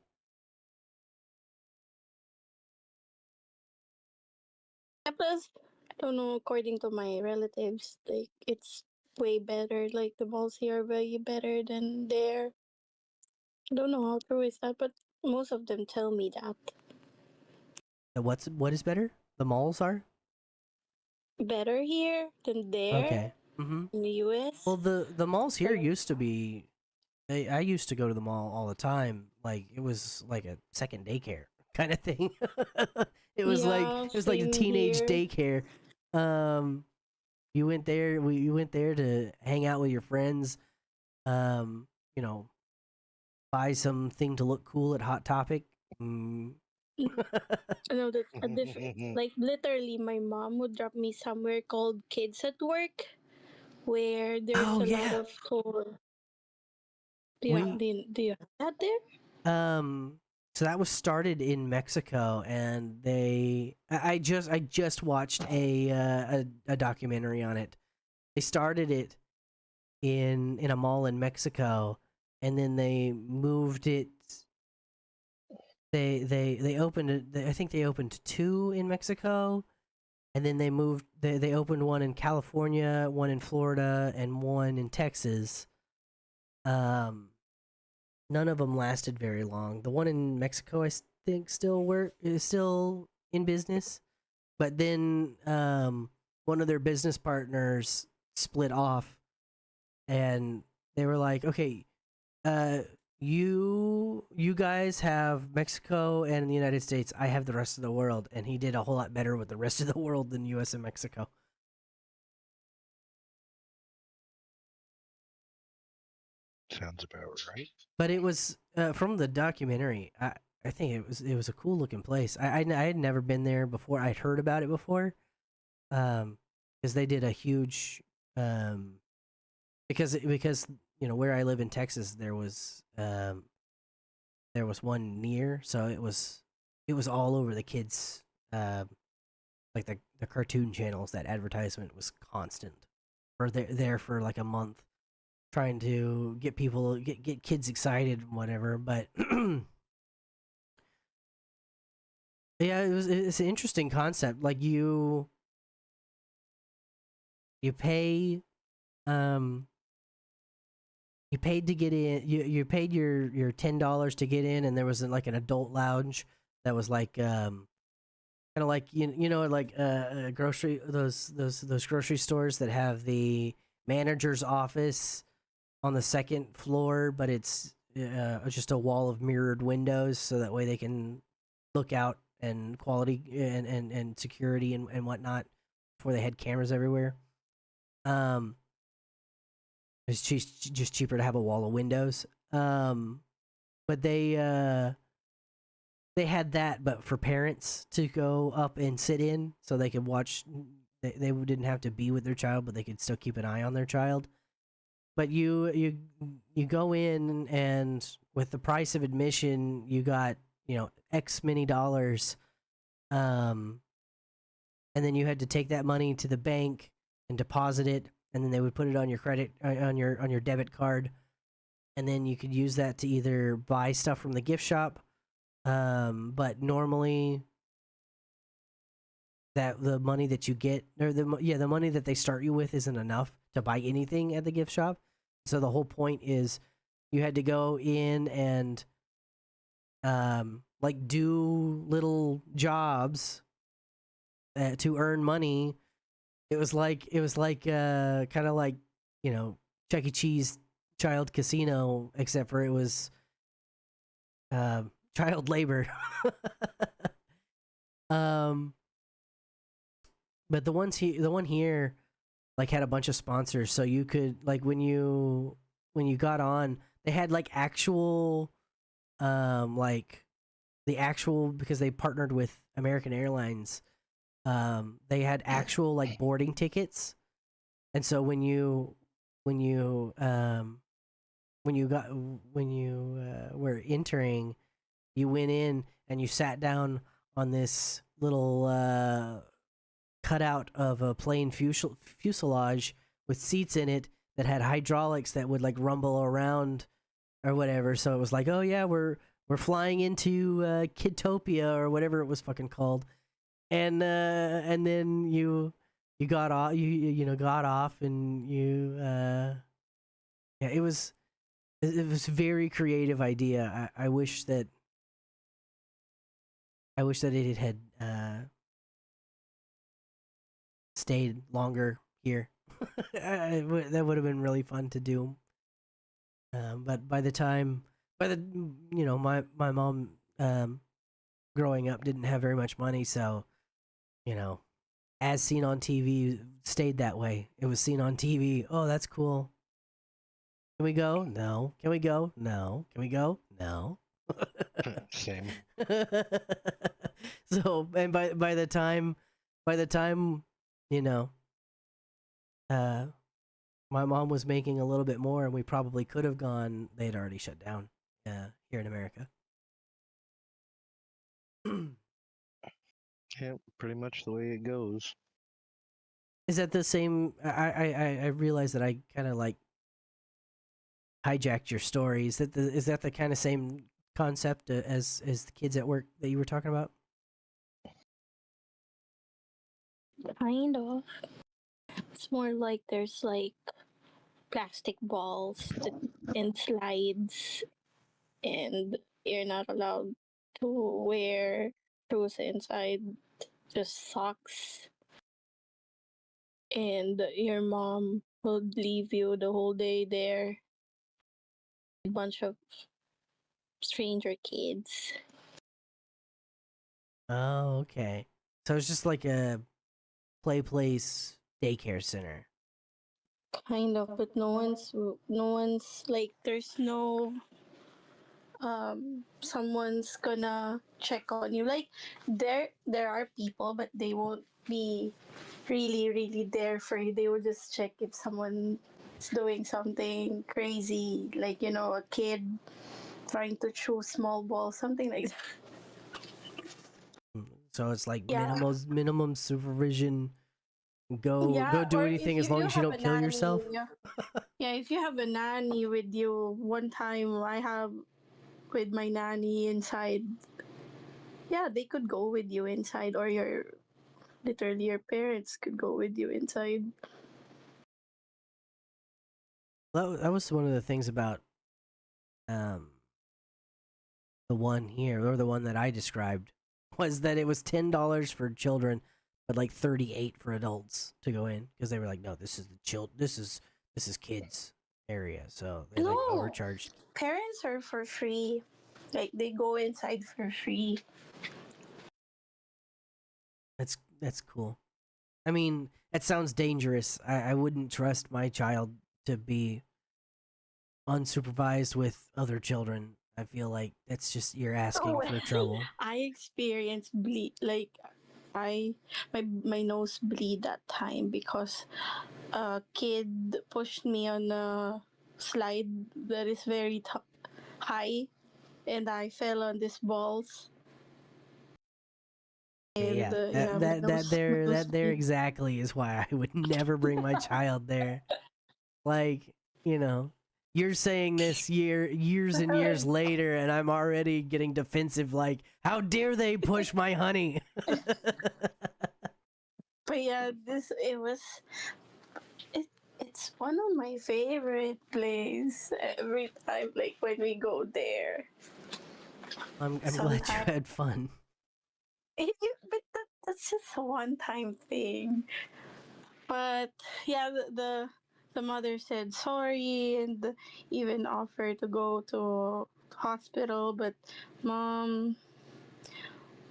Plus, I don't know. According to my relatives, like it's way better. Like the malls here are way better than there. I don't know how true is that, but most of them tell me that What is better? The malls are better here than there okay. Mm-hmm. in the US. Well, the malls here Like, used to be. I used to go to the mall all the time. Like it was like a second daycare kind of thing. yeah, It was like a same teenage here. daycare. Um, you went there. You went there to hang out with your friends. You know, buy something to look cool at Hot Topic. Mm. No, that's a different. Like literally, my mom would drop me somewhere called Kids at Work, where there's Oh a lot yeah, of toys. Yeah, do you have that there? So that was started in Mexico, and I just watched a documentary on it. They started it in a mall in Mexico, and then they moved it. They opened it. I think they opened two in Mexico, and then they moved. They opened one in California, one in Florida, and one in Texas. Um, None of them lasted very long. The one in Mexico, think, is still in business, but then one of their business partners split off, and they were like, "Okay, uh, you guys have Mexico and the United States. I have the rest of the world," and he did a whole lot better with the rest of the world than U.S. and Mexico. Sounds about right. But it was from the documentary. I think it was a cool looking place. I had never been there before. I'd heard about it before, because they did a huge because where I live in Texas there was one near, so it was all over the kids, like the cartoon channels. That advertisement was constant. Or there for like a month, trying to get people get kids excited and whatever. But yeah, it's an interesting concept. Like you pay um you paid to get in. You paid your $10 to get in, and there was like an adult lounge that was like kind of like like grocery those grocery stores that have the manager's office on the second floor, but it's just a wall of mirrored windows, so that way they can look out, and quality and security and whatnot, before they had cameras everywhere. Um, it's just cheaper to have a wall of windows. But they had that, but for parents to go up and sit in, so they could watch. They didn't have to be with their child, but they could still keep an eye on their child. But you go in, and with the price of admission, you got X many dollars, um, and then you had to take that money to the bank and deposit it, and then they would put it on your credit on your debit card, and then you could use that to either buy stuff from the gift shop, but normally that the money that you get, or the money that they start you with, isn't enough to buy anything at the gift shop. So the whole point is you had to go in and like do little jobs to earn money. It was like kind of like Chuck E. Cheese child casino, except for it was child labor. um but the one here like had a bunch of sponsors, so you could, like, when you got on, they had like actual like the actual, because they partnered with American Airlines. They had actual like boarding tickets, and so when you were entering, you went in and you sat down on this little cutout of a plane fuselage with seats in it that had hydraulics that would like rumble around or whatever. So it was like, oh yeah, we're flying into Kidtopia or whatever it was fucking called, and then you got off, got off, and yeah, it was a very creative idea. I wish that it had stayed longer here. That would have been really fun to do. But my mom, growing up, didn't have very much money, so as seen on TV, stayed that way. It was seen on TV. Oh, that's cool. Can we go? No. Can we go? No. Can we go? No. Same. So, and by the time you know uh my mom was making a little bit more, and we probably could have gone. They had already shut down here in America. Yeah, pretty much the way it goes. Is that the same? I realize that I kind of like hijacked your story. Is that the kind of same concept as the kids at work that you were talking about? Kind of. It's more like there's like plastic balls and slides, and you're not allowed to wear shoes inside, just socks. And your mom will leave you the whole day there. A bunch of stranger kids. Oh, okay. So it's just like a play place daycare center. Kind of, but no one's like there's no someone's gonna check on you. Like there are people, but they won't be really there for you. They will just check if someone's doing something crazy, like a kid trying to chew small balls, something like that. So it's like Yeah. minimum supervision. Go Yeah, do or anything if as long you as you have don't a kill nanny, yourself. yeah, if you have a nanny with you, one time I have with my nanny inside, yeah, they could go with you inside, or literally your parents could go with you inside. That was one of the things about um the one here, or the one that I described, was that it was $10 for children, but like 38 for adults to go in, because they were like, no, this is this is kids area, so they like No, overcharged. parents are for free. Like they go inside for free. That's cool. I mean, that sounds dangerous. I wouldn't trust my child to be unsupervised with other children. I feel like that's just you're asking for trouble. I experienced bleed, like I my nose bleed that time because a kid pushed me on a slide that is very high, and I fell on these balls. And Yeah, yeah, my nose that there bleed. exactly is why I would never bring my child there. Like, you know, you're saying this years and years later, and I'm already getting defensive. Like, how dare they push my honey? But yeah, it, it's one of my favorite places every time, like when we go there. I'm glad you Sometimes, had fun. but that's just a one-time thing. But yeah, the mother said sorry and even offered to go to hospital, but mom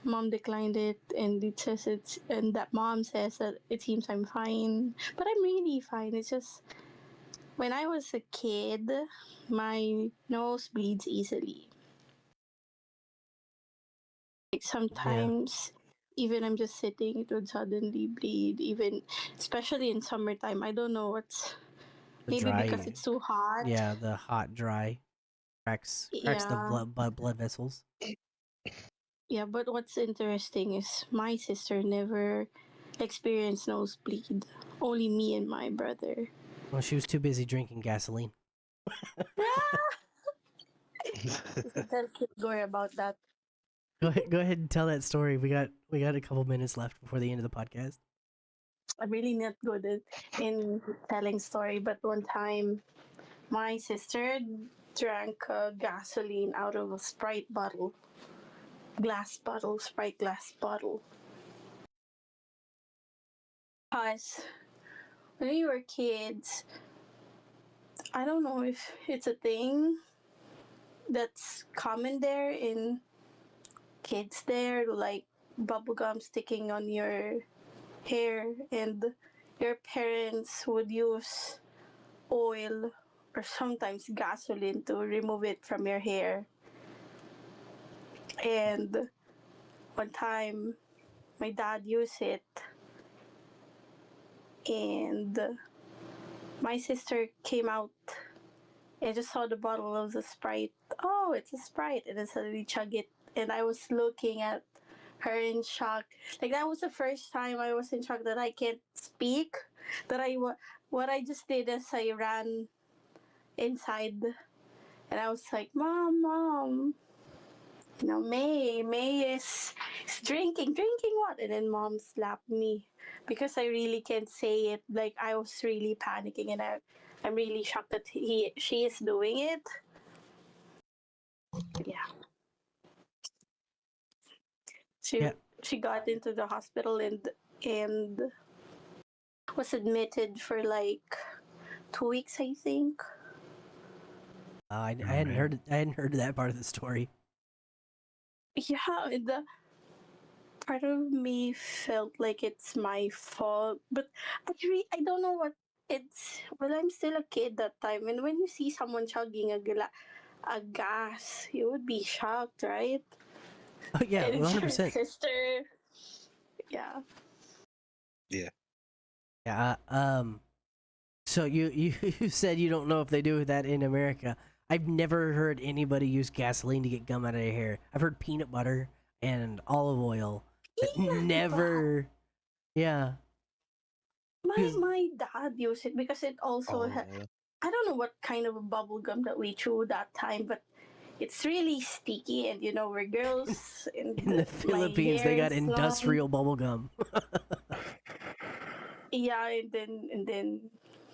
mom declined it, and it says it's and that mom says that it seems I'm fine, but I'm really fine. It's just when I was a kid, my nose bleeds easily. Like Yeah, sometimes, even I'm just sitting, it would suddenly bleed. Even especially in summertime, I don't know what's the maybe because dry. it's too hot. Yeah, the hot dry cracks the Yeah, blood vessels. yeah. But what's interesting is my sister never experienced nosebleed. Only me and my brother. Well, she was too busy drinking gasoline. You should tell Kilgore about that. Go ahead and tell that story. We got a couple minutes left before the end of the podcast. I'm really not good in telling story, but one time my sister drank gasoline out of a Sprite bottle, Sprite glass bottle. Us, when we were kids, I don't know if it's a thing that's common there in kids there, like bubblegum sticking on your hair, and your parents would use oil or sometimes gasoline to remove it from your hair. And one time, my dad used it, and my sister came out and just saw the bottle of the Sprite. Oh, it's a Sprite, and then suddenly chug it. And I was looking at her in shock. Like that was the first time I was in shock that I can't speak. That what I just did is I ran inside, and I was like, "Mom, mom." You know, May is drinking what? And then mom slapped me because I really can't say it. Like I was really panicking, and I'm really shocked that she is doing it. Yeah, she Yeah. she got into the hospital and was admitted for like 2 weeks, I think. I hadn't heard I hadn't heard that part of the story. Yeah, and the part of me felt like it's my fault, but I don't know what it's. Well, I'm still a kid that time, and when you see someone chugging a gas, you would be shocked, right? Oh yeah, And it's your 100%. sister. Yeah. Yeah. Yeah. So you said you don't know if they do that in America. I've never heard anybody use gasoline to get gum out of their hair. I've heard peanut butter and olive oil, but never. Yeah. Because My dad used it because it also Oh, yeah. I don't know what kind of a bubble gum that we chew that time, but it's really sticky, and you know we're girls, and in the my Philippines they hair got is long. industrial bubble gum. Yeah, and then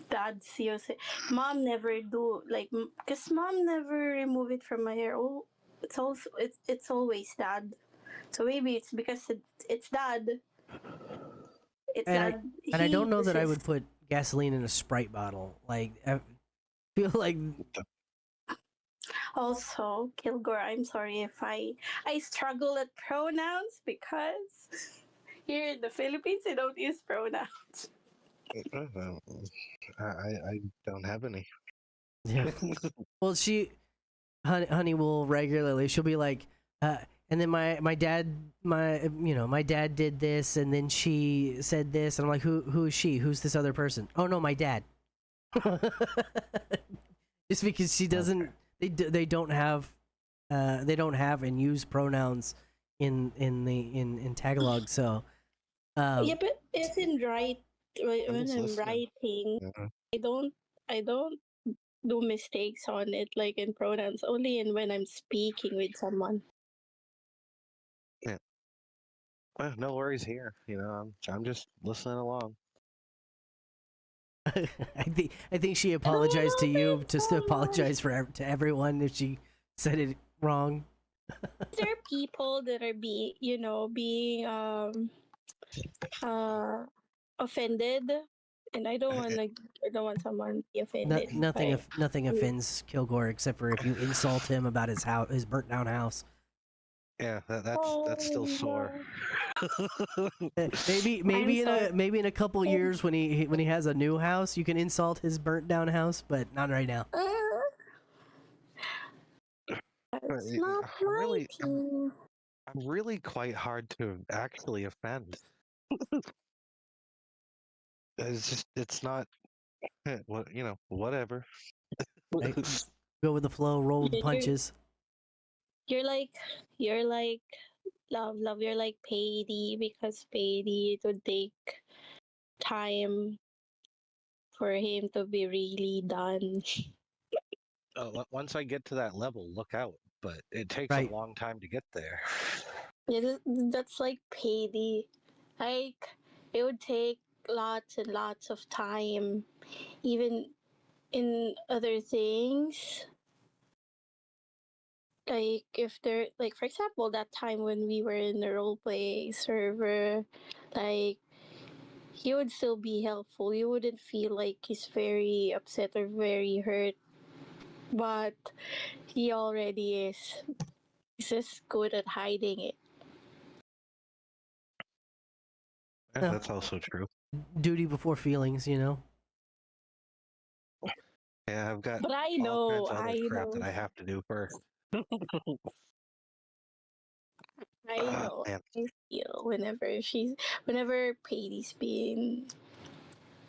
dad sees it. Mom never do like because mom never remove it from my hair. Oh, it's always dad. So maybe it's because it's dad. It's and I dad. and I He don't know that I insists. would put gasoline in a Sprite bottle. Like I feel like Also, Kilgore, I'm sorry if I struggle at pronouns because here in the Philippines they don't use pronouns. Uh, I don't have any. yeah. Well, honey will regularly. She'll be like, and then my dad my dad did this, and then she said this, and I'm like, who is she? Who's this other person? Oh no, my dad. Just because she doesn't, they don't have, they don't have and use pronouns in Tagalog. So, Yeah, um, but it's in I'm when just I'm listening. writing. Yeah. I don't do mistakes on it like in pronouns only in when I'm speaking with someone. Yeah. Well, no worries here. I'm just listening along. I think she I don't apologized to know you, if just to apologize to everyone if she said it wrong. there are people that are being uh offended, and I don't want someone to be No, offended nothing by nothing offends Kilgore except for if you insult him about his burnt down house. Yeah, that's still sore. Oh, Maybe I'm sorry. maybe in a couple years when he has a new house, you can insult his burnt down house, but not right now. Uh, But it's not I'm my really, I'm, team. I'm really quite hard to actually offend. It's not, whatever. Right? Go with the flow, roll with the You're, punches. you're like you're like love. You're like Paidy because Paidy it would take time for him to be really done. Once I get to that level, look out. But it takes a Right. long time to get there. Yeah, that's like Paidy. Like it would take lots and lots of time, even in other things. Like if there, like for example, that time when we were in the roleplay server, like he would still be helpful. You wouldn't feel like he's very upset or very hurt, but he already is. He's just good at hiding it. Yeah, No, that's also true. duty before feelings, you know. Yeah, I've got But all kinds of other I crap that know, I have to do first. I know. Man. I feel whenever Patty's being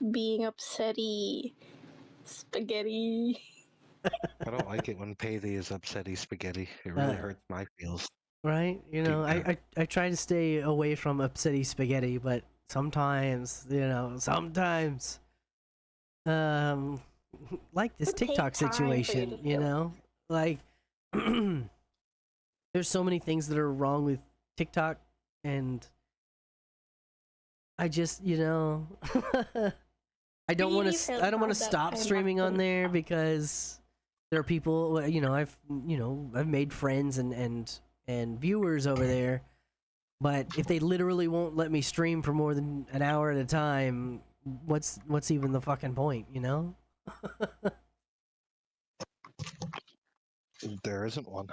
upsetty, Spaghetti. I don't like it when Paisley is upsetty spaghetti. It really hurts my feels. Right? You know, Deep down. I try to stay away from upsetty spaghetti, but sometimes, sometimes, um, like this But take TikTok time for situation, you to feel. like, there's so many things that are wrong with TikTok, and I just, I don't want Really to, felt I don't want to bad that stop time streaming on after. there because there are people, I've made friends and viewers over there. But if they literally won't let me stream for more than an hour at a time, what's even the fucking point, There isn't one.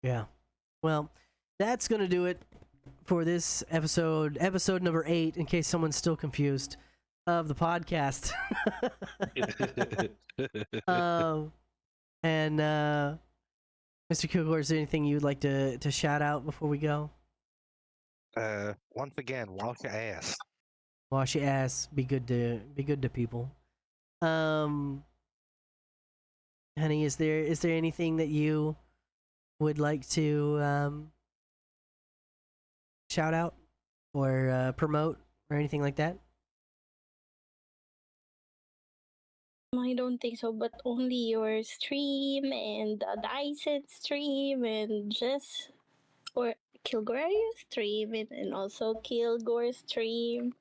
Yeah. Well, that's gonna do it for this episode number 8. In case someone's still confused of the podcast. um, and Mr. Kilgore, is there anything you'd like to shout out before we go? Once again, wash your ass. Wash your ass. Be good to people. Um, Honey, is there anything that you would like to shout out or promote or anything like that? I don't think so, but only your stream and Dyson stream and just or Kilgore stream and also Kilgore stream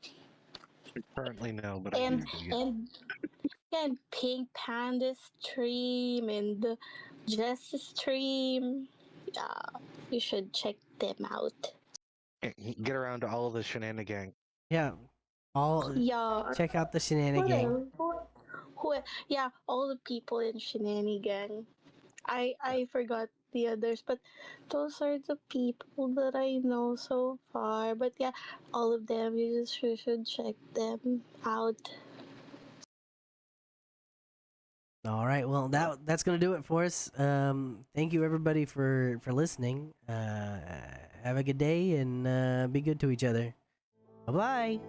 Currently, no, but I and used to. Yeah. and Pink Panda stream and Jess stream. Yeah, you should check them out. Get around to all of the shenanigans. Yeah. All Yeah, check out the what shenanigan. else? Yeah, all the people in Shenanigan. I forgot the others, but those are the people that I know so far. But yeah, all of them, you should check them out. All right. Well, that's gonna do it for us. Thank you everybody for listening. Have a good day and be good to each other. Bye bye.